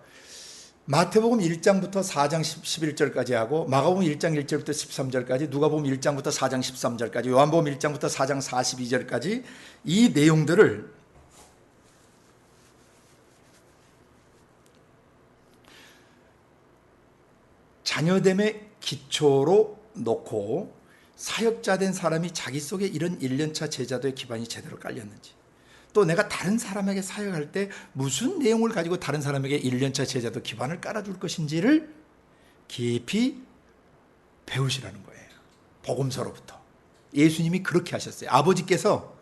마태복음 1장부터 4장 11절까지 하고, 마가복음 1장 1절부터 13절까지, 누가복음 1장부터 4장 13절까지, 요한복음 1장부터 4장 42절까지 이 내용들을 자녀됨의 기초로 놓고 사역자 된 사람이 자기 속에 이런 1년차 제자도의 기반이 제대로 깔렸는지, 또 내가 다른 사람에게 사역할 때 무슨 내용을 가지고 다른 사람에게 1년차 제자도 기반을 깔아줄 것인지를 깊이 배우시라는 거예요. 복음서로부터. 예수님이 그렇게 하셨어요. 아버지께서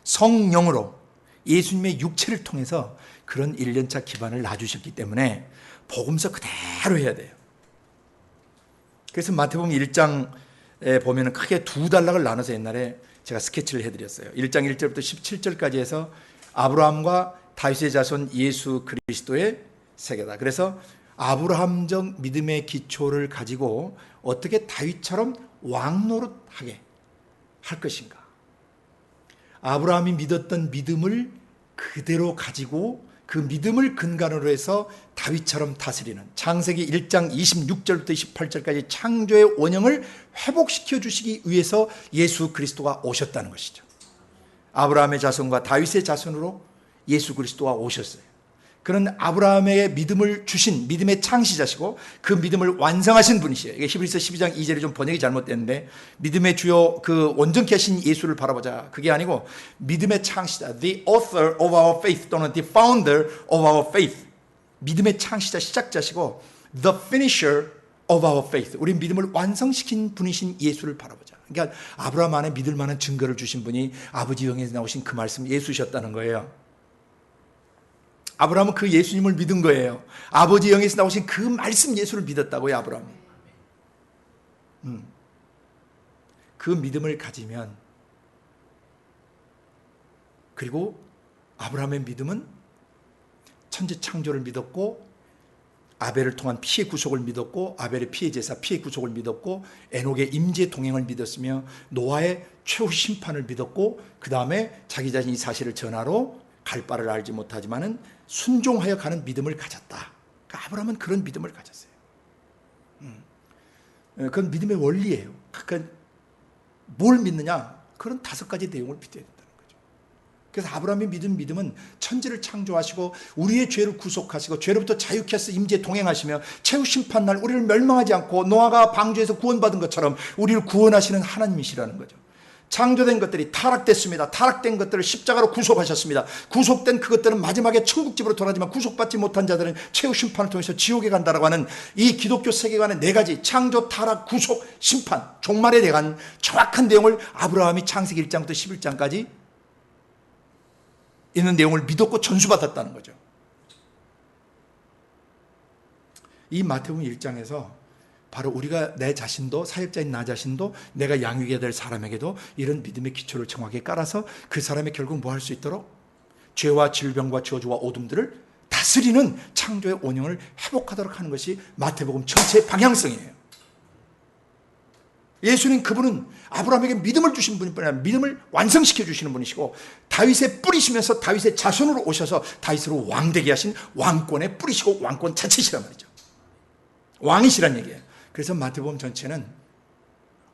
성령으로 예수님의 육체를 통해서 그런 1년차 기반을 놔주셨기 때문에 복음서 그대로 해야 돼요. 그래서 마태복음 1장에 보면 크게 두 단락을 나눠서 옛날에 제가 스케치를 해드렸어요. 1장 1절부터 17절까지 해서 아브라함과 다윗의 자손 예수 그리스도의 세계다. 그래서 아브라함적 믿음의 기초를 가지고 어떻게 다윗처럼 왕노릇하게 할 것인가. 아브라함이 믿었던 믿음을 그대로 가지고 그 믿음을 근간으로 해서 다윗처럼 다스리는, 창세기 1장 26절부터 28절까지 창조의 원형을 회복시켜 주시기 위해서 예수 그리스도가 오셨다는 것이죠. 아브라함의 자손과 다윗의 자손으로 예수 그리스도가 오셨어요. 그런 아브라함의 믿음을 주신 믿음의 창시자시고 그 믿음을 완성하신 분이시에요. 이게 히브리서 12장 2절이 좀 번역이 잘못됐는데, 믿음의 주요 그 온전케 하신 예수를 바라보자, 그게 아니고 믿음의 창시자, the author of our faith, 또는 the founder of our faith, 믿음의 창시자, 시작자시고 the finisher of our faith, 우리 믿음을 완성시킨 분이신 예수를 바라보자. 그러니까 아브라함 안에 믿을 만한 증거를 주신 분이 아버지 영에서 나오신 그 말씀 예수셨다는 거예요. 아브라함은 그 예수님을 믿은 거예요. 아버지 영에서 나오신 그 말씀 예수를 믿었다고요, 아브라함은. 그 믿음을 가지면, 그리고 아브라함의 믿음은 천지 창조를 믿었고, 아벨을 통한 피의 구속을 믿었고, 아벨의 피의 제사, 피의 구속을 믿었고, 에녹의 임재 동행을 믿었으며, 노아의 최후 심판을 믿었고, 그 다음에 자기 자신이 사실을 전하러 갈 바를 알지 못하지만은 순종하여 가는 믿음을 가졌다. 그러니까 아브라함은 그런 믿음을 가졌어요. 그건 믿음의 원리예요. 그러니까 뭘 믿느냐? 그런 5가지 내용을 믿어야 된다는 거죠. 그래서 아브라함의 믿음은 천지를 창조하시고 우리의 죄를 구속하시고 죄로부터 자유케 하셔서 임재 동행하시며 최후 심판날 우리를 멸망하지 않고 노아가 방주에서 구원받은 것처럼 우리를 구원하시는 하나님이시라는 거죠. 창조된 것들이 타락됐습니다. 타락된 것들을 십자가로 구속하셨습니다. 구속된 그것들은 마지막에 천국집으로 돌아가지만 구속받지 못한 자들은 최후 심판을 통해서 지옥에 간다라고 하는 이 기독교 세계관의 4가지 창조, 타락, 구속, 심판, 종말에 대한 정확한 내용을 아브라함이 창세기 1장부터 11장까지 있는 내용을 믿었고 전수받았다는 거죠. 이 마태복음 1장에서 바로 우리가 내 자신도, 사역자인 나 자신도, 내가 양육해야 될 사람에게도 이런 믿음의 기초를 정확하게 깔아서 그 사람이 결국 뭐 할 수 있도록 죄와 질병과 저주와 어둠들을 다스리는 창조의 원형을 회복하도록 하는 것이 마태복음 전체의 방향성이에요. 예수님, 그분은 아브라함에게 믿음을 주신 분뿐 아니라 믿음을 완성시켜 주시는 분이시고, 다윗의 뿌리시면서 다윗의 자손으로 오셔서 다윗으로 왕되게 하신 왕권의 뿌리시고 왕권 자체시란 말이죠. 왕이시란 얘기예요. 그래서 마태복음 전체는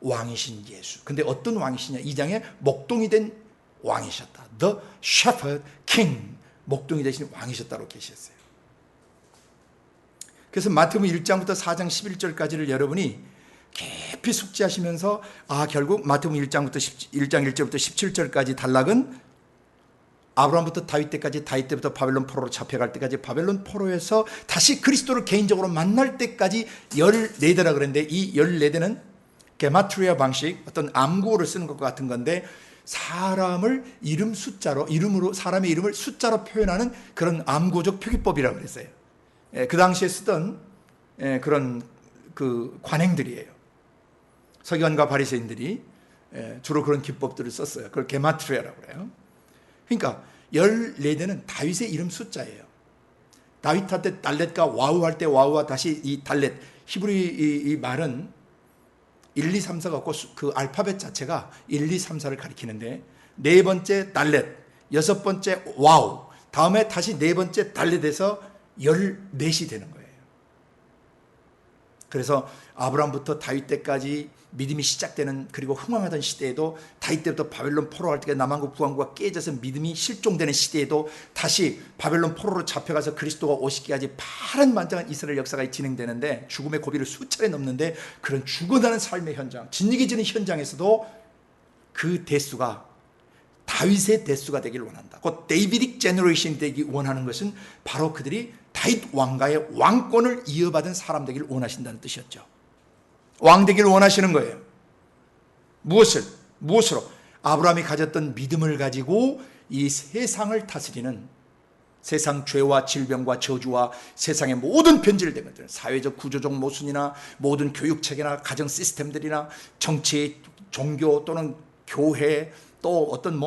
왕이신 예수. 근데 어떤 왕이시냐? 2장에 목동이 된 왕이셨다. The Shepherd King, 목동이 되신 왕이셨다고 계셨어요. 그래서 마태복음 1장부터 4장 11절까지를 여러분이 깊이 숙지하시면서 결국 마태복음 1장 1절부터 17절까지 단락은 아브라함부터 다윗 때까지, 다윗 때부터 바벨론 포로로 잡혀갈 때까지, 바벨론 포로에서 다시 그리스도를 개인적으로 만날 때까지 14대라 그랬는데, 이 14대는 게마트리아 방식, 어떤 암구어를 쓰는 것과 같은 건데, 사람을 이름으로 사람의 이름을 숫자로 표현하는 그런 암구어적 표기법이라고 그랬어요. 그 당시에 쓰던 그런 그 관행들이에요. 서기관과 바리새인들이 주로 그런 기법들을 썼어요. 그걸 게마트리아라고 그래요. 그러니까 14대는 다윗의 이름 숫자예요. 다윗 할 때 달렛과 와우 할 때 와우와 다시 이 달렛, 히브리 이 말은 1, 2, 3, 4가 없고 그 알파벳 자체가 1, 2, 3, 4를 가리키는데, 네 번째 달렛, 여섯 번째 와우, 다음에 다시 네 번째 달렛에서 14이 되는 거예요. 그래서 아브라함부터 다윗 때까지 믿음이 시작되는, 그리고 흥왕하던 시대에도, 다윗 때부터 바벨론 포로 할 때 남왕국 부왕국가 깨져서 믿음이 실종되는 시대에도 다시 바벨론 포로로 잡혀가서 그리스도가 오시기까지 파란만장한 이스라엘 역사가 진행되는데, 죽음의 고비를 수차례 넘는데, 그런 죽어가는 삶의 현장, 진리게지는 현장에서도 그 대수가 다윗의 대수가 되기를 원한다. 곧 데이비딕 제너레이션이 되기 원하는 것은 바로 그들이 다윗 왕가의 왕권을 이어받은 사람 되기를 원하신다는 뜻이었죠. 왕 되기를 원하시는 거예요. 무엇으로? 아브라함이 가졌던 믿음을 가지고 이 세상을 다스리는, 세상 죄와 질병과 저주와 세상의 모든 변질된 것들, 사회적 구조적 모순이나 모든 교육체계나 가정 시스템들이나 정치, 종교 또는 교회, 또 어떤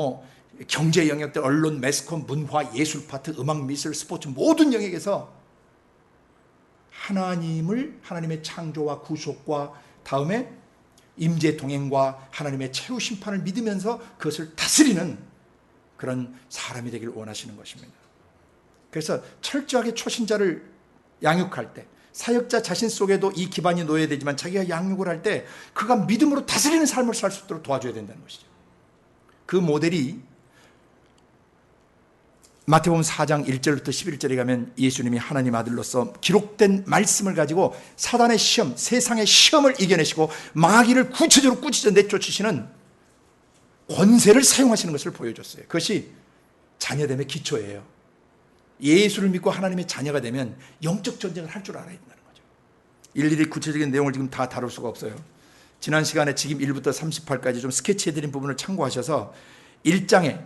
경제 영역들, 언론, 매스컴, 문화, 예술 파트, 음악, 미술, 스포츠 모든 영역에서 하나님의 창조와 구속과 다음에 임재 동행과 하나님의 최후 심판을 믿으면서 그것을 다스리는 그런 사람이 되기를 원하시는 것입니다. 그래서 철저하게 초신자를 양육할 때, 사역자 자신 속에도 이 기반이 놓여야 되지만 자기가 양육을 할 때 그가 믿음으로 다스리는 삶을 살 수 있도록 도와줘야 된다는 것이죠. 그 모델이 마태복음 4장 1절부터 11절에 가면 예수님이 하나님 아들로서 기록된 말씀을 가지고 사단의 시험, 세상의 시험을 이겨내시고 마귀를 구체적으로 꾸짖어 내쫓으시는 권세를 사용하시는 것을 보여줬어요. 그것이 자녀됨의 기초예요. 예수를 믿고 하나님의 자녀가 되면 영적 전쟁을 할 줄 알아야 된다는 거죠. 일일이 구체적인 내용을 지금 다 다룰 수가 없어요. 지난 시간에 지금 1부터 38까지 좀 스케치해드린 부분을 참고하셔서 1장에,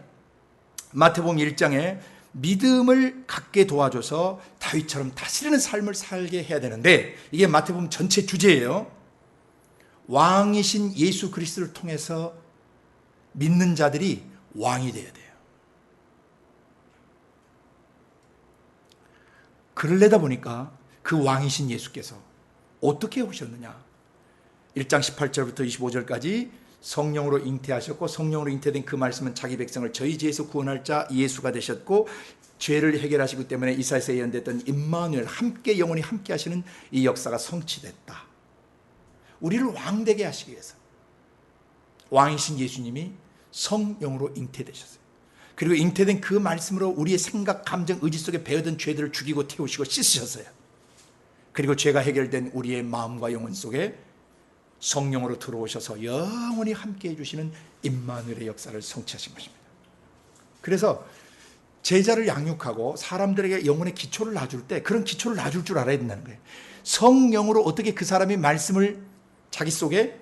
마태복음 1장에 믿음을 갖게 도와줘서 다윗처럼 다스리는 삶을 살게 해야 되는데, 이게 마태복음 전체 주제예요. 왕이신 예수 그리스도를 통해서 믿는 자들이 왕이 되어야 돼요. 그러려다 보니까 그 왕이신 예수께서 어떻게 오셨느냐, 1장 18절부터 25절까지 성령으로 잉태하셨고, 성령으로 잉태된 그 말씀은 자기 백성을 저희 죄에서 구원할 자 예수가 되셨고, 죄를 해결하시기 때문에 이사야서 예언됐던 임마누엘, 함께 영원히 함께 하시는 이 역사가 성취됐다. 우리를 왕되게 하시기 위해서 왕이신 예수님이 성령으로 잉태되셨어요. 그리고 잉태된 그 말씀으로 우리의 생각, 감정, 의지 속에 배어든 죄들을 죽이고 태우시고 씻으셨어요. 그리고 죄가 해결된 우리의 마음과 영혼 속에 성령으로 들어오셔서 영원히 함께 해주시는 임마누엘의 역사를 성취하신 것입니다. 그래서 제자를 양육하고 사람들에게 영혼의 기초를 놔줄 때 그런 기초를 놔줄 줄 알아야 된다는 거예요. 성령으로 어떻게 그 사람이 말씀을 자기 속에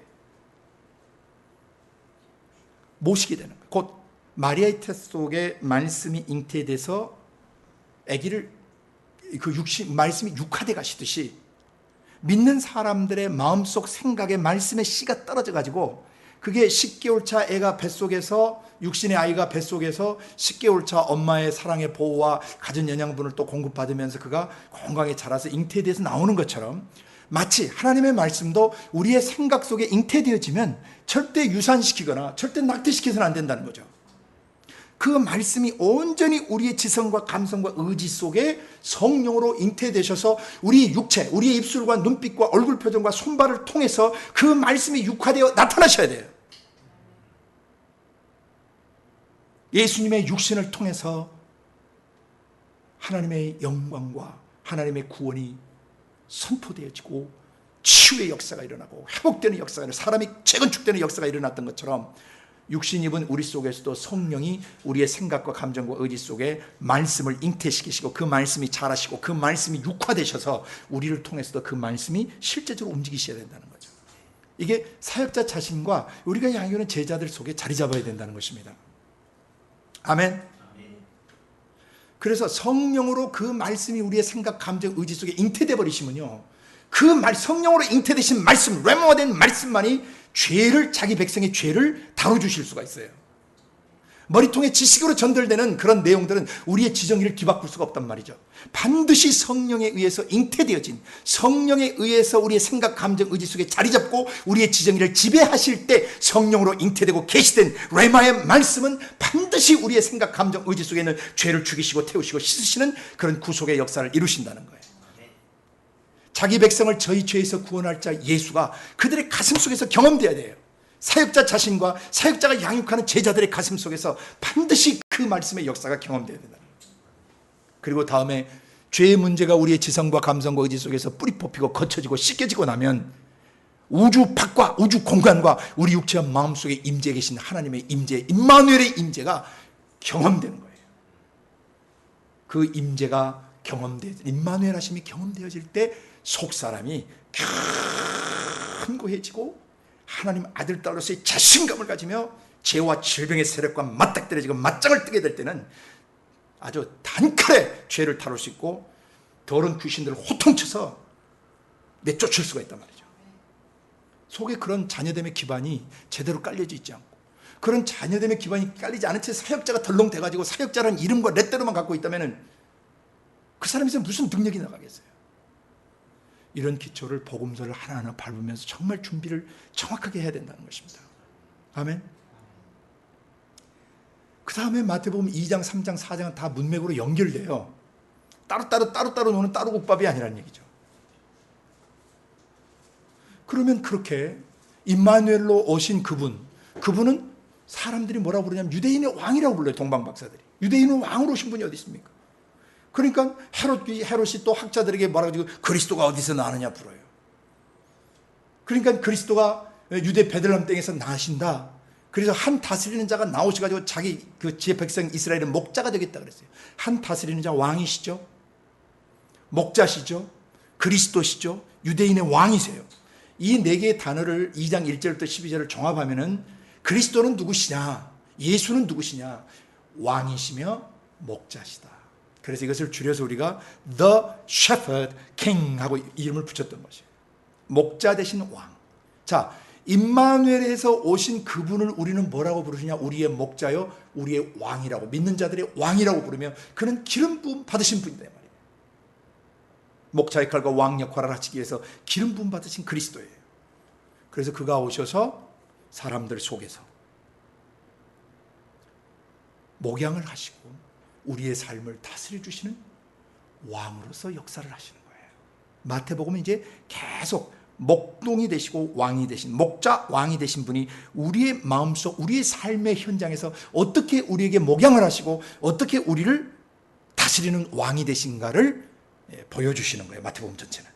모시게 되는 거예요. 곧 마리아의 태 속에 말씀이 잉태돼서 아기를 그 말씀이 육화돼 가시듯이 믿는 사람들의 마음속 생각에 말씀의 씨가 떨어져 가지고, 그게 10개월 차 애가 뱃속에서, 육신의 아이가 뱃속에서 10개월 차 엄마의 사랑의 보호와 가진 영양분을 또 공급받으면서 그가 건강하게 자라서 잉태돼서 나오는 것처럼, 마치 하나님의 말씀도 우리의 생각 속에 잉태되어지면 절대 유산시키거나 절대 낙태시켜서는 안 된다는 거죠. 그 말씀이 온전히 우리의 지성과 감성과 의지 속에 성령으로 잉태되셔서 우리 육체, 우리의 입술과 눈빛과 얼굴 표정과 손발을 통해서 그 말씀이 육화되어 나타나셔야 돼요. 예수님의 육신을 통해서 하나님의 영광과 하나님의 구원이 선포되어지고 치유의 역사가 일어나고 회복되는 역사가 일어나고 사람이 재건축되는 역사가 일어났던 것처럼 육신 입은 우리 속에서도 성령이 우리의 생각과 감정과 의지 속에 말씀을 잉태시키시고 그 말씀이 자라시고 그 말씀이 육화되셔서 우리를 통해서도 그 말씀이 실제적으로 움직이셔야 된다는 거죠. 이게 사역자 자신과 우리가 향유하는 제자들 속에 자리 잡아야 된다는 것입니다. 아멘. 그래서 성령으로 그 말씀이 우리의 생각, 감정, 의지 속에 잉태돼 버리시면요, 성령으로 잉태되신 말씀, 레모된 말씀만이 자기 백성의 죄를 다뤄주실 수가 있어요. 머리통에 지식으로 전달되는 그런 내용들은 우리의 지정의를 뒤바꿀 수가 없단 말이죠. 반드시 성령에 의해서 잉태되어진, 성령에 의해서 우리의 생각, 감정, 의지 속에 자리 잡고 우리의 지정의를 지배하실 때 성령으로 잉태되고 계시된 레마의 말씀은 반드시 우리의 생각, 감정, 의지 속에 있는 죄를 죽이시고 태우시고 씻으시는 그런 구속의 역사를 이루신다는 거예요. 자기 백성을 저희 죄에서 구원할 자 예수가 그들의 가슴 속에서 경험되어야 돼요. 사역자 자신과 사역자가 양육하는 제자들의 가슴 속에서 반드시 그 말씀의 역사가 경험되어야 된다. 그리고 다음에 죄의 문제가 우리의 지성과 감성과 의지 속에서 뿌리 뽑히고 거쳐지고 씻겨지고 나면 우주 밖과 우주 공간과 우리 육체와 마음 속에 임재해 계신 하나님의 임재, 임마누엘의 임재가 경험되는 거예요. 그 임재가 임마누엘 하심이 경험되어질 때 속사람이 견고해지고 하나님 아들 딸로서의 자신감을 가지며 죄와 질병의 세력과 맞닥뜨려지고 맞짱을 뜨게 될 때는 아주 단칼에 죄를 다룰 수 있고 더러운 귀신들을 호통쳐서 내쫓을 수가 있단 말이죠. 속에 그런 자녀됨의 기반이 제대로 깔려져 있지 않고, 그런 자녀됨의 기반이 깔리지 않은 채 사역자가 덜렁대가지고 사역자라는 이름과 렛대로만 갖고 있다면 그 사람에서 무슨 능력이 나가겠어요? 이런 기초를 복음서를 하나하나 밟으면서 정말 준비를 정확하게 해야 된다는 것입니다. 아멘. 그 다음에 마태복음 2장, 3장, 4장은 다 문맥으로 연결돼요. 따로따로 노는 따로국밥이 아니라는 얘기죠. 그러면 그렇게 임마누엘로 오신 그분은 사람들이 뭐라고 부르냐면 유대인의 왕이라고 불러요. 동방박사들이. 유대인은 왕으로 오신 분이 어디 있습니까? 그러니까 헤롯이 또 학자들에게 말하고 그리스도가 어디서 나느냐 불어요. 그러니까 그리스도가 유대 베들레헴 땅에서 나신다. 그래서 한 다스리는 자가 나오셔가지고 자기 그 지혜 백성 이스라엘의 목자가 되겠다 그랬어요. 한 다스리는 자 왕이시죠. 목자시죠. 그리스도시죠. 유대인의 왕이세요. 이 네 개의 단어를 2장 1절부터 12절을 종합하면은 그리스도는 누구시냐? 예수는 누구시냐? 왕이시며 목자시다. 그래서 이것을 줄여서 우리가 The Shepherd King 하고 이름을 붙였던 것이에요. 목자 되신 왕. 자, 임마누엘에서 오신 그분을 우리는 뭐라고 부르느냐? 우리의 목자요, 우리의 왕이라고, 믿는 자들의 왕이라고 부르며 그는 기름 부음 받으신 분이다 말이에요. 목자 역할과 왕 역할을 하시기 위해서 기름 부음 받으신 그리스도예요. 그래서 그가 오셔서 사람들 속에서 목양을 하시고 우리의 삶을 다스려 주시는 왕으로서 역사를 하시는 거예요. 마태복음은 이제 계속 목동이 되시고 왕이 되신, 목자 왕이 되신 분이 우리의 마음속, 우리의 삶의 현장에서 어떻게 우리에게 목양을 하시고 어떻게 우리를 다스리는 왕이 되신가를 보여주시는 거예요. 마태복음 전체는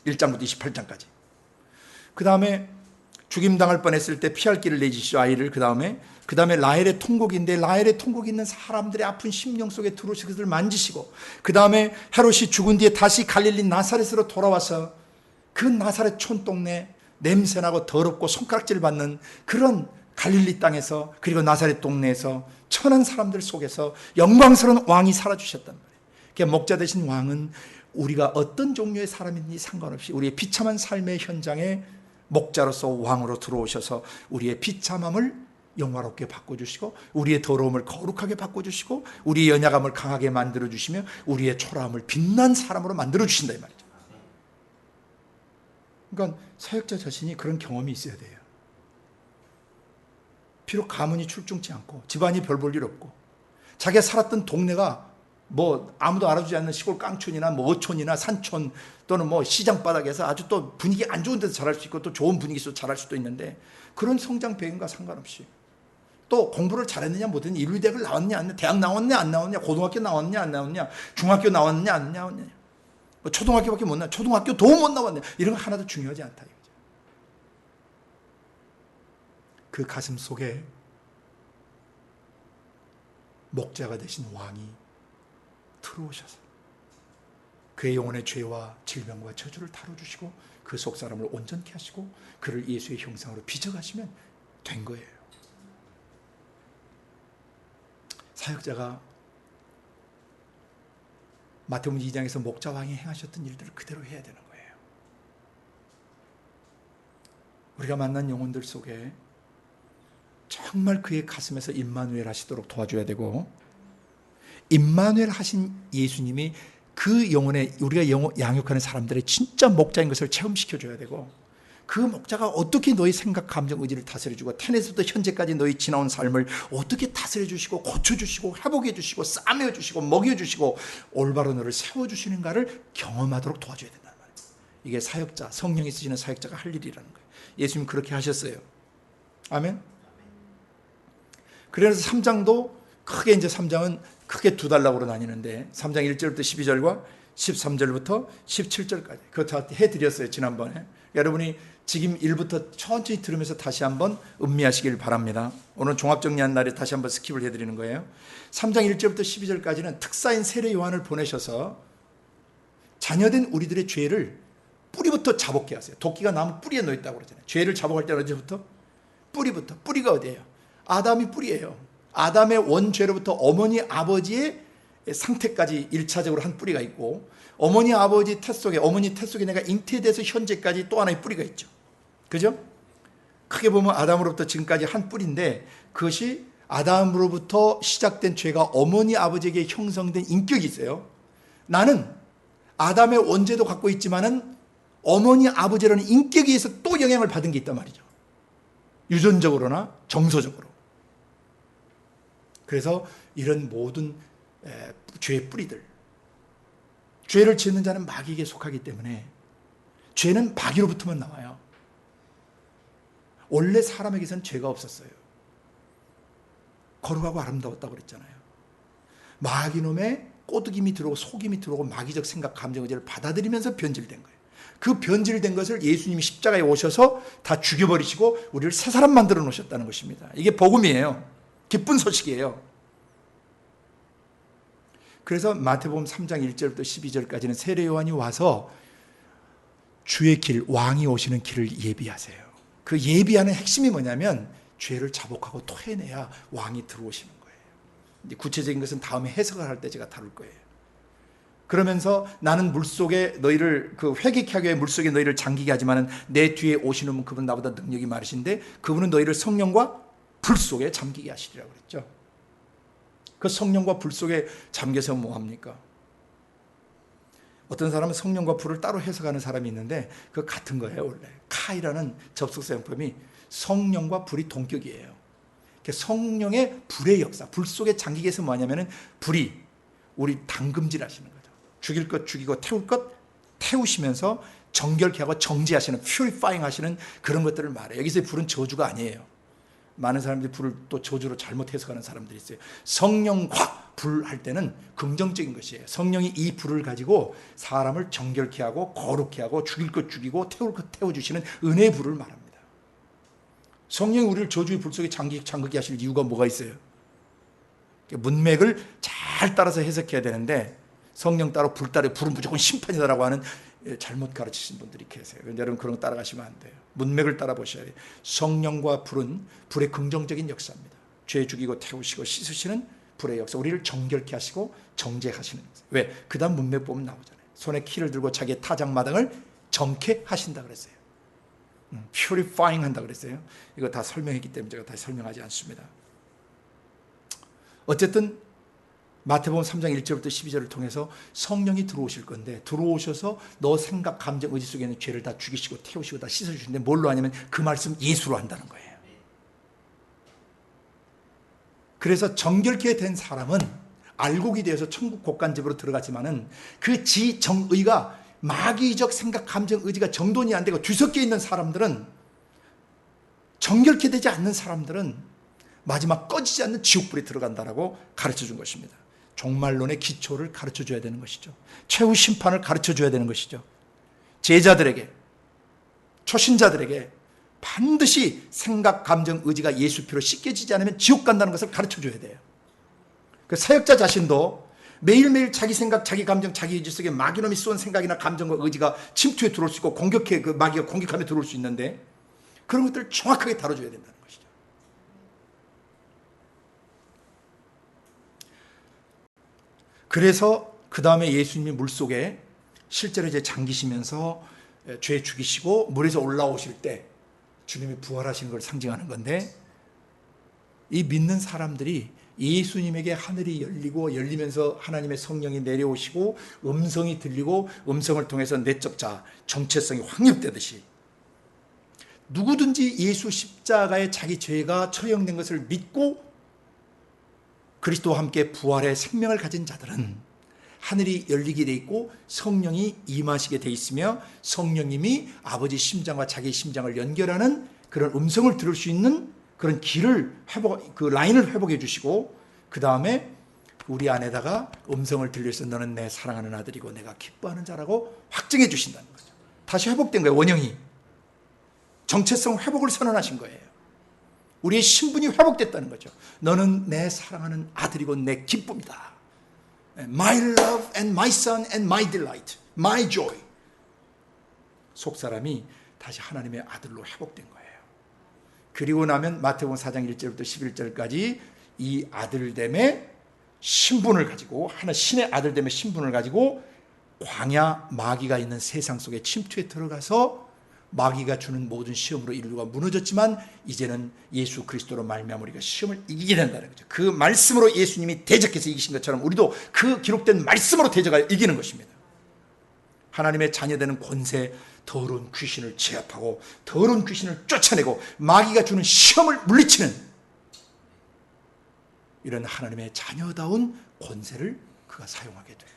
1장부터 28장까지. 그 다음에 죽임당할 뻔했을 때 피할 길을 내주시죠, 아이를. 그 다음에 라헬의 통곡인데 라헬의 통곡이 있는 사람들의 아픈 심령 속에 들어오셔서 그들을 만지시고, 그 다음에 헤롯이 죽은 뒤에 다시 갈릴리 나사렛으로 돌아와서 그 나사렛 촌동네 냄새나고 더럽고 손가락질 받는 그런 갈릴리 땅에서, 그리고 나사렛 동네에서 천한 사람들 속에서 영광스러운 왕이 살아주셨단 말이에요. 그러니까 목자 되신 왕은 우리가 어떤 종류의 사람인지 상관없이 우리의 비참한 삶의 현장에 목자로서 왕으로 들어오셔서 우리의 비참함을 영화롭게 바꿔주시고 우리의 더러움을 거룩하게 바꿔주시고 우리의 연약함을 강하게 만들어주시며 우리의 초라함을 빛난 사람으로 만들어주신다 이 말이죠. 그러니까 사역자 자신이 그런 경험이 있어야 돼요. 비록 가문이 출중치 않고 집안이 별 볼 일 없고 자기가 살았던 동네가 뭐 아무도 알아주지 않는 시골 깡촌이나 뭐 어촌이나 산촌 또는 뭐 시장 바닥에서 아주 또 분위기 안 좋은 데서 자랄 수 있고 또 좋은 분위기에서 자랄 수도 있는데 그런 성장 배경과 상관없이 또 공부를 잘했느냐 못했느냐, 인류대학을 나왔냐 안 나왔냐, 대학 나왔냐 안 나왔냐, 고등학교 나왔냐 안 나왔냐, 중학교 나왔냐 안 나왔냐, 뭐 초등학교밖에 못 나왔냐, 초등학교도 못 나왔냐, 이런 거 하나도 중요하지 않다. 그 가슴 속에 목자가 되신 왕이 들어오셔서 그의 영혼의 죄와 질병과 저주를 다뤄주시고 그 속 사람을 온전케 하시고 그를 예수의 형상으로 빚어가시면 된 거예요. 사역자가 마태복음 2장에서 목자왕이 행하셨던 일들을 그대로 해야 되는 거예요. 우리가 만난 영혼들 속에 정말 그의 가슴에서 임마누엘 하시도록 도와줘야 되고, 임마누엘 하신 예수님이 그 영혼에 우리가 양육하는 사람들의 진짜 목자인 것을 체험시켜줘야 되고, 그 목자가 어떻게 너희 생각, 감정, 의지를 다스려주고 태어나서부터 현재까지 너희 지나온 삶을 어떻게 다스려주시고 고쳐주시고 회복해주시고 싸매어주시고 먹여주시고 올바로 너를 세워주시는가를 경험하도록 도와줘야 된다는 말이에요. 이게 사역자, 성령이 쓰시는 사역자가 할 일이라는 거예요. 예수님 그렇게 하셨어요. 아멘. 그래서 3장도 크게 이제 3장은 크게 두 단락으로 나뉘는데 3장 1절부터 12절과 13절부터 17절까지 그거 다 해드렸어요 지난번에. 여러분이 지금 1부터 천천히 들으면서 다시 한번 음미하시길 바랍니다. 오늘 종합정리한 날에 다시 한번 스킵을 해드리는 거예요. 3장 1절부터 12절까지는 특사인 세례 요한을 보내셔서 자녀된 우리들의 죄를 뿌리부터 자복케 하세요. 도끼가 나무 뿌리에 놓였다고 그러잖아요. 죄를 자복할 때는 언제부터? 뿌리부터. 뿌리가 어디예요? 아담이 뿌리예요. 아담의 원죄로부터 어머니 아버지의 상태까지 1차적으로 한 뿌리가 있고, 어머니 아버지 태 속에, 어머니 태 속에 내가 잉태돼서 현재까지 또 하나의 뿌리가 있죠. 그죠? 크게 보면 아담으로부터 지금까지 한 뿌리인데, 그것이 아담으로부터 시작된 죄가 어머니 아버지에게 형성된 인격이 있어요. 나는 아담의 원죄도 갖고 있지만은 어머니 아버지라는 인격에 의해서 또 영향을 받은 게 있단 말이죠. 유전적으로나 정서적으로. 그래서 이런 모든 죄의 뿌리들, 죄를 짓는 자는 마귀에게 속하기 때문에 죄는 마귀로부터만 나와요. 원래 사람에게서는 죄가 없었어요. 거룩하고 아름다웠다고 그랬잖아요. 마귀놈의 꼬드김이 들어오고 속임이 들어오고 마귀적 생각, 감정, 의지를 받아들이면서 변질된 거예요. 그 변질된 것을 예수님이 십자가에 오셔서 다 죽여버리시고 우리를 새 사람 만들어 놓으셨다는 것입니다. 이게 복음이에요. 기쁜 소식이에요. 그래서 마태복음 3장 1절부터 12절까지는 세례 요한이 와서 주의 길, 왕이 오시는 길을 예비하세요. 그 예비하는 핵심이 뭐냐면 죄를 자복하고 토해내야 왕이 들어오시는 거예요. 구체적인 것은 다음에 해석을 할 때 제가 다룰 거예요. 그러면서 나는 물속에 너희를 회개케 하기 위해 물속에 너희를 잠기게 하지만 내 뒤에 오시는 분 그분 나보다 능력이 많으신데 그분은 너희를 성령과 불 속에 잠기게 하시리라고 그랬죠. 그 성령과 불 속에 잠겨서 뭐합니까? 어떤 사람은 성령과 불을 따로 해석하는 사람이 있는데 그거 같은 거예요. 원래 카이라는 접속사 용법이 성령과 불이 동격이에요. 성령의 불의 역사, 불 속에 잠기게 해서 뭐냐면은 불이 우리 담금질 하시는 거죠. 죽일 것 죽이고 태울 것 태우시면서 정결케 하고 정지하시는, purifying 하시는 그런 것들을 말해요. 여기서의 불은 저주가 아니에요. 많은 사람들이 불을 또 저주로 잘못 해석하는 사람들이 있어요. 성령과 불 할 때는 긍정적인 것이에요. 성령이 이 불을 가지고 사람을 정결케 하고 거룩케 하고 죽일 것 죽이고 태울 것 태워주시는 은혜의 불을 말합니다. 성령이 우리를 저주의 불 속에 잠그게 하실 이유가 뭐가 있어요? 문맥을 잘 따라서 해석해야 되는데 성령 따로 불 따로 불은 무조건 심판이다라고 하는 잘못 가르치신 분들이 계세요. 여러분 그런 거 따라가시면 안 돼요. 문맥을 따라 보셔야 돼요. 성령과 불은 불의 긍정적인 역사입니다. 죄 죽이고 태우시고 씻으시는 불의 역사, 우리를 정결케 하시고 정죄하시는 역사. 왜? 그 다음 문맥 보면 나오잖아요. 손에 키를 들고 자기의 타작마당을 정케 하신다 그랬어요. purifying 한다 그랬어요. 이거 다 설명했기 때문에 제가 다시 설명하지 않습니다. 어쨌든 마태복음 3장 1절부터 12절을 통해서 성령이 들어오실 건데 들어오셔서 너 생각, 감정, 의지 속에 있는 죄를 다 죽이시고 태우시고 다 씻어주시는데 뭘로 하냐면 그 말씀 예수로 한다는 거예요. 그래서 정결케 된 사람은 알곡이 되어서 천국 곳간집으로 들어가지만은 그 지정의가 마귀적 생각, 감정, 의지가 정돈이 안 되고 뒤섞여 있는 사람들은, 정결케 되지 않는 사람들은 마지막 꺼지지 않는 지옥불에 들어간다라고 가르쳐 준 것입니다. 종말론의 기초를 가르쳐 줘야 되는 것이죠. 최후 심판을 가르쳐 줘야 되는 것이죠. 제자들에게, 초신자들에게 반드시 생각, 감정, 의지가 예수 피로 씻겨지지 않으면 지옥 간다는 것을 가르쳐 줘야 돼요. 그 사역자 자신도 매일매일 자기 생각, 자기 감정, 자기 의지 속에 마귀놈이 쏜 생각이나 감정과 의지가 침투에 들어올 수 있고 그 마귀가 공격하며 들어올 수 있는데 그런 것들을 정확하게 다뤄줘야 된다는 것이죠. 그래서 그 다음에 예수님이 물속에 실제로 이제 잠기시면서 죄 죽이시고 물에서 올라오실 때 주님이 부활하시는 걸 상징하는 건데, 이 믿는 사람들이 예수님에게 하늘이 열리면서 하나님의 성령이 내려오시고 음성이 들리고 음성을 통해서 내적 자, 정체성이 확립되듯이 누구든지 예수 십자가에 자기 죄가 처형된 것을 믿고 그리스도와 함께 부활의 생명을 가진 자들은 하늘이 열리게 돼 있고 성령이 임하시게 돼 있으며 성령님이 아버지 심장과 자기 심장을 연결하는 그런 음성을 들을 수 있는 그런 길을 그 라인을 회복해 주시고, 그 다음에 우리 안에다가 음성을 들려서 너는 내 사랑하는 아들이고 내가 기뻐하는 자라고 확증해 주신다는 거죠. 다시 회복된 거예요. 원형이 정체성 회복을 선언하신 거예요. 우리의 신분이 회복됐다는 거죠. 너는 내 사랑하는 아들이고 내 기쁨이다. My love and my son and my delight, my joy. 속사람이 다시 하나님의 아들로 회복된 거예요. 그리고 나면 마태복음 4장 1절부터 11절까지 이 아들됨의 신분을 가지고, 하나 신의 아들됨의 신분을 가지고 광야 마귀가 있는 세상 속에 침투에 들어가서 마귀가 주는 모든 시험으로 인류가 무너졌지만 이제는 예수 그리스도로 말미암아 우리가 시험을 이기게 된다는 거죠. 그 말씀으로 예수님이 대적해서 이기신 것처럼 우리도 그 기록된 말씀으로 대적하여 이기는 것입니다. 하나님의 자녀되는 권세, 더러운 귀신을 제압하고 더러운 귀신을 쫓아내고 마귀가 주는 시험을 물리치는 이런 하나님의 자녀다운 권세를 그가 사용하게 돼요.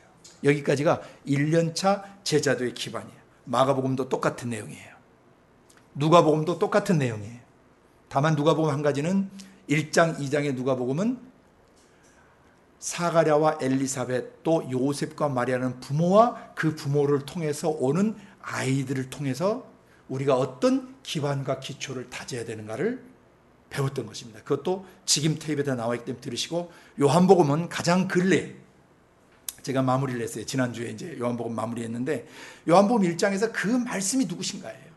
여기까지가 1년차 제자도의 기반이에요. 마가복음도 똑같은 내용이에요. 누가복음도 똑같은 내용이에요. 다만 누가복음 한 가지는 1장, 2장의 누가복음은 사가랴와 엘리사벳 또 요셉과 마리아는 부모와 그 부모를 통해서 오는 아이들을 통해서 우리가 어떤 기반과 기초를 다져야 되는가를 배웠던 것입니다. 그것도 지금 테이프에 나와 있기 때문에 들으시고, 요한복음은 가장 근래 제가 마무리를 했어요. 지난주에 이제 요한복음 마무리했는데 요한복음 1장에서 그 말씀이 누구신가예요.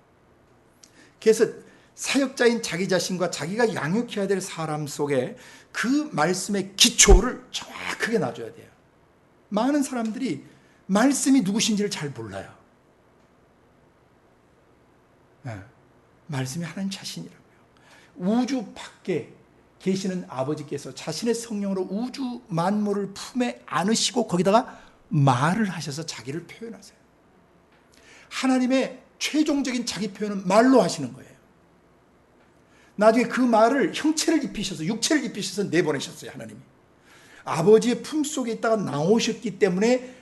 그래서 사역자인 자기 자신과 자기가 양육해야 될 사람 속에 그 말씀의 기초를 정확하게 놔줘야 돼요. 많은 사람들이 말씀이 누구신지를 잘 몰라요. 말씀이 하나님 자신이라고요. 우주 밖에 계시는 아버지께서 자신의 성령으로 우주 만물을 품에 안으시고 거기다가 말을 하셔서 자기를 표현하세요. 하나님의 최종적인 자기 표현은 말로 하시는 거예요. 나중에 그 말을 형체를 입히셔서 육체를 입히셔서 내보내셨어요. 하나님이 아버지의 품속에 있다가 나오셨기 때문에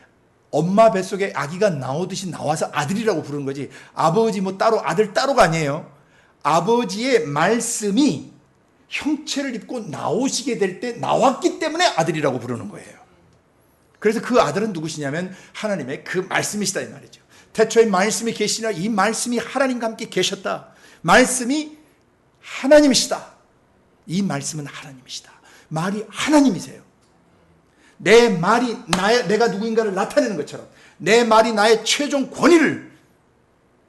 엄마 뱃속에 아기가 나오듯이 나와서 아들이라고 부르는 거지, 아버지 뭐 따로 아들 따로가 아니에요. 아버지의 말씀이 형체를 입고 나오시게 될 때 나왔기 때문에 아들이라고 부르는 거예요. 그래서 그 아들은 누구시냐면 하나님의 그 말씀이시다 이 말이죠. 태초에 말씀이 계시니라, 이 말씀이 하나님과 함께 계셨다. 말씀이 하나님이시다. 이 말씀은 하나님이시다. 말이 하나님이세요. 내 말이 내가 누구인가를 나타내는 것처럼 내 말이 나의 최종 권위를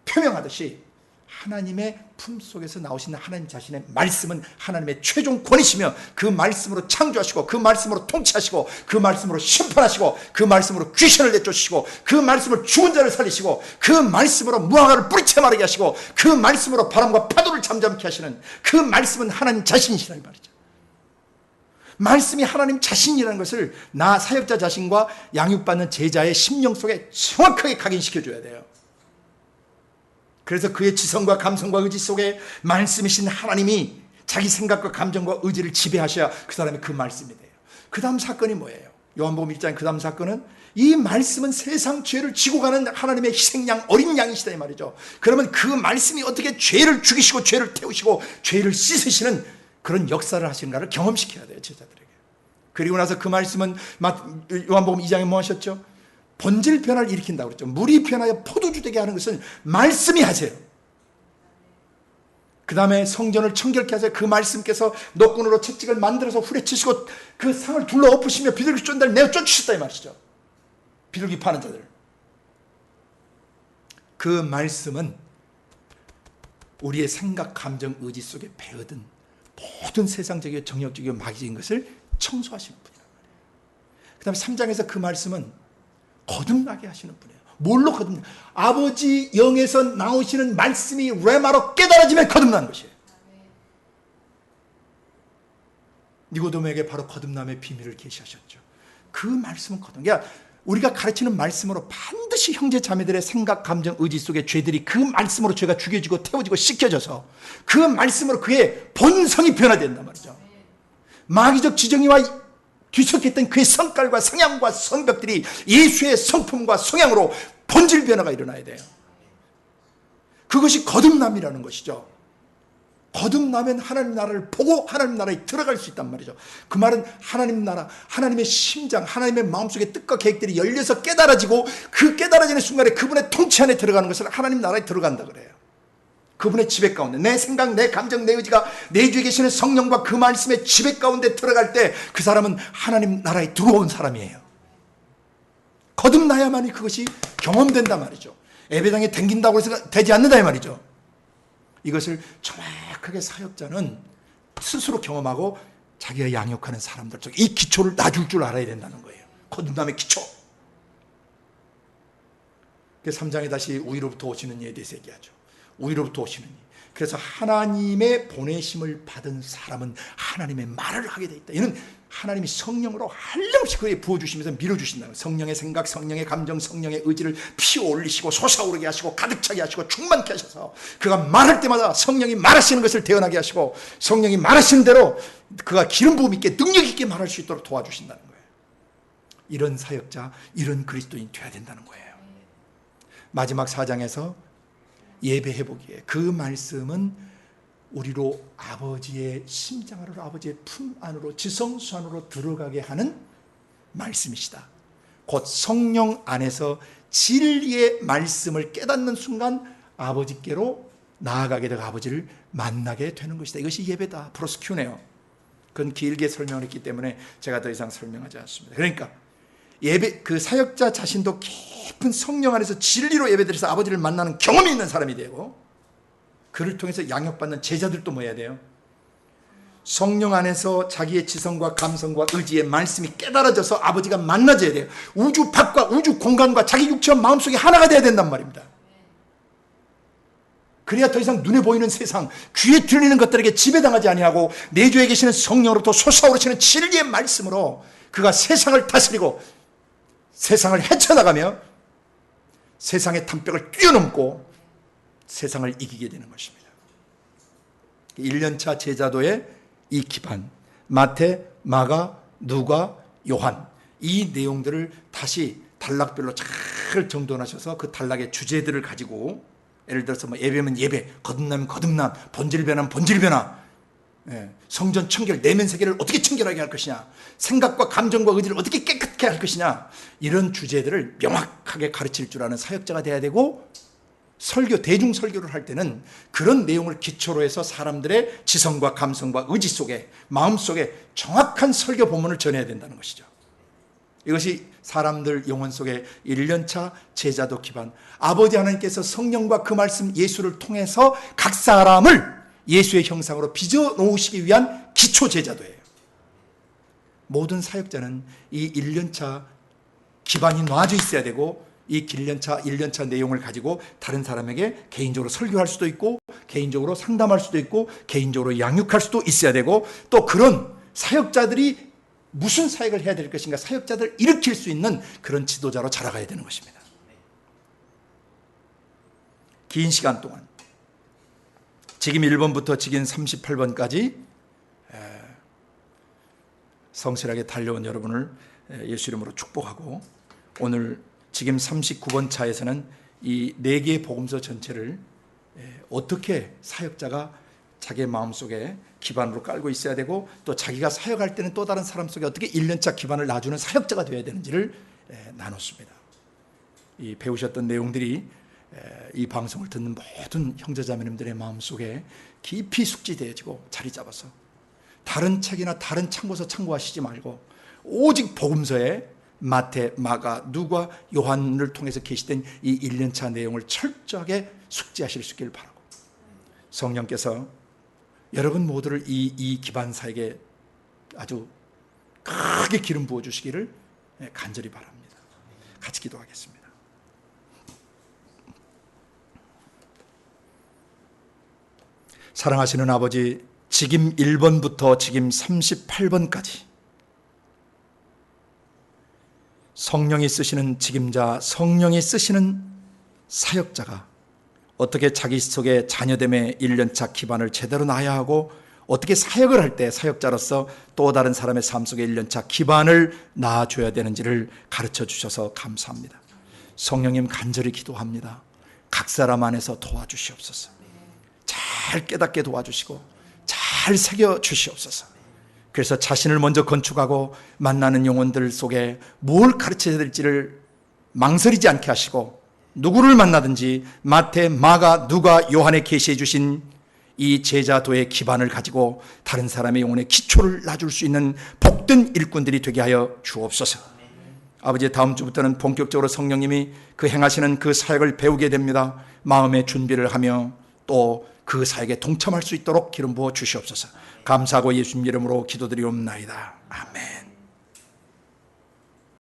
표명하듯이 하나님의 품속에서 나오신 하나님 자신의 말씀은 하나님의 최종 권위시며 그 말씀으로 창조하시고 그 말씀으로 통치하시고 그 말씀으로 심판하시고 그 말씀으로 귀신을 내쫓으시고 그 말씀으로 죽은 자를 살리시고 그 말씀으로 무화과를 뿌리채 마르게 하시고 그 말씀으로 바람과 파도를 잠잠케 하시는 그 말씀은 하나님 자신이시라 이 말이죠. 말씀이 하나님 자신이라는 것을 나 사역자 자신과 양육받는 제자의 심령 속에 정확하게 각인시켜줘야 돼요. 그래서 그의 지성과 감성과 의지 속에 말씀이신 하나님이 자기 생각과 감정과 의지를 지배하셔야 그 사람이 그 말씀이 돼요. 그 다음 사건이 뭐예요? 요한복음 1장 그 다음 사건은 이 말씀은 세상 죄를 지고 가는 하나님의 희생양 어린 양이시다 이 말이죠. 그러면 그 말씀이 어떻게 죄를 죽이시고 죄를 태우시고 죄를 씻으시는 그런 역사를 하시는가를 경험시켜야 돼요, 제자들에게. 그리고 나서 그 말씀은 요한복음 2장에 뭐 하셨죠? 본질 변화를 일으킨다고 그랬죠. 물이 변하여 포도주 되게 하는 것은 말씀이 하세요. 그 다음에 성전을 청결케 하세요. 그 말씀께서 노끈으로 채찍을 만들어서 후려치시고 그 상을 둘러 엎으시며 비둘기 쫓는 자를 내어 쫓으셨다 이 말이죠. 비둘기 파는 자들. 그 말씀은 우리의 생각, 감정, 의지 속에 배어든 모든 세상적이고 정욕적이고 마귀적인 것을 청소하시는 분이란 말이에요. 그 다음에 3장에서 그 말씀은 거듭나게 하시는 분이에요. 뭘로 거듭나? 아버지 영에서 나오시는 말씀이 레마로 깨달아지면 거듭나는 것이에요. 니고데모에게 바로 거듭남의 비밀을 계시하셨죠. 그 말씀은 거듭나. 그러니까 우리가 가르치는 말씀으로 반드시 형제 자매들의 생각, 감정, 의지 속에 죄들이 그 말씀으로 죄가 죽여지고 태워지고 씻겨져서 그 말씀으로 그의 본성이 변화된단 말이죠. 마귀적 지정의와 뒤섞였던 그의 성깔과 성향과 성벽들이 예수의 성품과 성향으로 본질 변화가 일어나야 돼요. 그것이 거듭남이라는 것이죠. 거듭나면 하나님 나라를 보고 하나님 나라에 들어갈 수 있단 말이죠. 그 말은 하나님 나라, 하나님의 심장, 하나님의 마음속의 뜻과 계획들이 열려서 깨달아지고 그 깨달아지는 순간에 그분의 통치 안에 들어가는 것을 하나님 나라에 들어간다 그래요. 그분의 지배 가운데 내 생각, 내 감정, 내 의지가 내 주에 계시는 성령과 그 말씀의 지배 가운데 들어갈 때 그 사람은 하나님 나라에 들어온 사람이에요. 거듭나야만이 그것이 경험된단 말이죠. 예배당에 댕긴다고 해서 되지 않는다 이 말이죠. 이것을 정확하게 사역자는 스스로 경험하고 자기가 양육하는 사람들 속에 이 기초를 놔줄 줄 알아야 된다는 거예요. 거듭남의 기초. 3장에 다시 우위로부터 오시는 이에 대해서 얘기하죠. 우위로부터 오시는 이. 그래서 하나님의 보내심을 받은 사람은 하나님의 말을 하게 돼 있다. 이는 하나님이 성령으로 한량씩 그에 부어주시면서 밀어주신다. 성령의 생각, 성령의 감정, 성령의 의지를 피어올리시고 솟아오르게 하시고 가득 차게 하시고 충만케 하셔서 그가 말할 때마다 성령이 말하시는 것을 대언하게 하시고 성령이 말하시는 대로 그가 기름 부음 있게 능력 있게 말할 수 있도록 도와주신다는 거예요. 이런 사역자, 이런 그리스도인 되어야 된다는 거예요. 마지막 4장에서 예배해보기에 그 말씀은 우리로 아버지의 심장 안으로 아버지의 품 안으로 지성수 안으로 들어가게 하는 말씀이시다. 곧 성령 안에서 진리의 말씀을 깨닫는 순간 아버지께로 나아가게 되고 아버지를 만나게 되는 것이다. 이것이 예배다. 프로스큐네요. 그건 길게 설명을 했기 때문에 제가 더 이상 설명하지 않습니다. 그러니까 예배, 그 사역자 자신도 깊은 성령 안에서 진리로 예배드려서 아버지를 만나는 경험이 있는 사람이 되고 그를 통해서 양육받는 제자들도 뭐 해야 돼요? 성령 안에서 자기의 지성과 감성과 의지의 말씀이 깨달아져서 아버지가 만나져야 돼요. 우주 밖과 우주 공간과 자기 육체와 마음속이 하나가 돼야 된단 말입니다. 그래야 더 이상 눈에 보이는 세상, 귀에 들리는 것들에게 지배당하지 아니하고 내주에 계시는 성령으로부터 솟아오르시는 진리의 말씀으로 그가 세상을 다스리고 세상을 헤쳐나가며 세상의 담벽을 뛰어넘고 세상을 이기게 되는 것입니다. 1년차 제자도의 이 기반, 마태, 마가, 누가, 요한, 이 내용들을 다시 단락별로 잘 정돈하셔서 그 단락의 주제들을 가지고 예를 들어서 뭐 예배면 예배, 거듭나면 거듭남, 본질 변화면 본질 변화, 성전 청결, 내면 세계를 어떻게 청결하게 할 것이냐, 생각과 감정과 의지를 어떻게 깨끗하게 할 것이냐, 이런 주제들을 명확하게 가르칠 줄 아는 사역자가 돼야 되고 설교, 대중 설교를 할 때는 그런 내용을 기초로 해서 사람들의 지성과 감성과 의지 속에 마음 속에 정확한 설교 본문을 전해야 된다는 것이죠. 이것이 사람들 영혼 속에 1년차 제자도 기반, 아버지 하나님께서 성령과 그 말씀 예수를 통해서 각 사람을 예수의 형상으로 빚어 놓으시기 위한 기초 제자도예요. 모든 사역자는 이 1년차 기반이 놔져 있어야 되고 이 1년차 내용을 가지고 다른 사람에게 개인적으로 설교할 수도 있고 개인적으로 상담할 수도 있고 개인적으로 양육할 수도 있어야 되고 또 그런 사역자들이 무슨 사역을 해야 될 것인가 사역자들을 일으킬 수 있는 그런 지도자로 자라가야 되는 것입니다. 긴 시간 동안 지금 1번부터 지금 38번까지 성실하게 달려온 여러분을 예수 이름으로 축복하고 오늘 지금 39번 차에서는 이 4개의 복음서 전체를 어떻게 사역자가 자기의 마음속에 기반으로 깔고 있어야 되고, 또 자기가 사역할 때는 또 다른 사람 속에 어떻게 1년차 기반을 놔주는 사역자가 되어야 되는지를 나눴습니다. 이 배우셨던 내용들이 이 방송을 듣는 모든 형제자매님들의 마음속에 깊이 숙지되어지고 자리 잡아서 다른 책이나 다른 참고서 참고하시지 말고 오직 복음서에 마태, 마가, 누가, 요한을 통해서 계시된 이 1년차 내용을 철저하게 숙지하실 수 있기를 바라고, 성령께서 여러분 모두를 이 기반 사역에 아주 크게 기름 부어주시기를 간절히 바랍니다. 같이 기도하겠습니다. 사랑하시는 아버지, 직임 1번부터 직임 38번까지 성령이 쓰시는 직임자, 성령이 쓰시는 사역자가 어떻게 자기 속에 자녀됨의 1년차 기반을 제대로 놔야 하고, 어떻게 사역을 할 때 사역자로서 또 다른 사람의 삶 속에 1년차 기반을 놔줘야 되는지를 가르쳐 주셔서 감사합니다. 성령님, 간절히 기도합니다. 각 사람 안에서 도와주시옵소서. 잘 깨닫게 도와주시고 잘 새겨 주시옵소서. 그래서 자신을 먼저 건축하고 만나는 영혼들 속에 뭘 가르쳐야 될지를 망설이지 않게 하시고, 누구를 만나든지 마태, 마가, 누가, 요한에 계시해 주신 이 제자도의 기반을 가지고 다른 사람의 영혼의 기초를 놔줄 수 있는 복된 일꾼들이 되게 하여 주옵소서. 아버지, 다음 주부터는 본격적으로 성령님이 그 행하시는 그 사역을 배우게 됩니다. 마음의 준비를 하며 또 그 사역에 동참할 수 있도록 기름 부어 주시옵소서. 감사하고 예수님 이름으로 기도드리옵나이다. 아멘.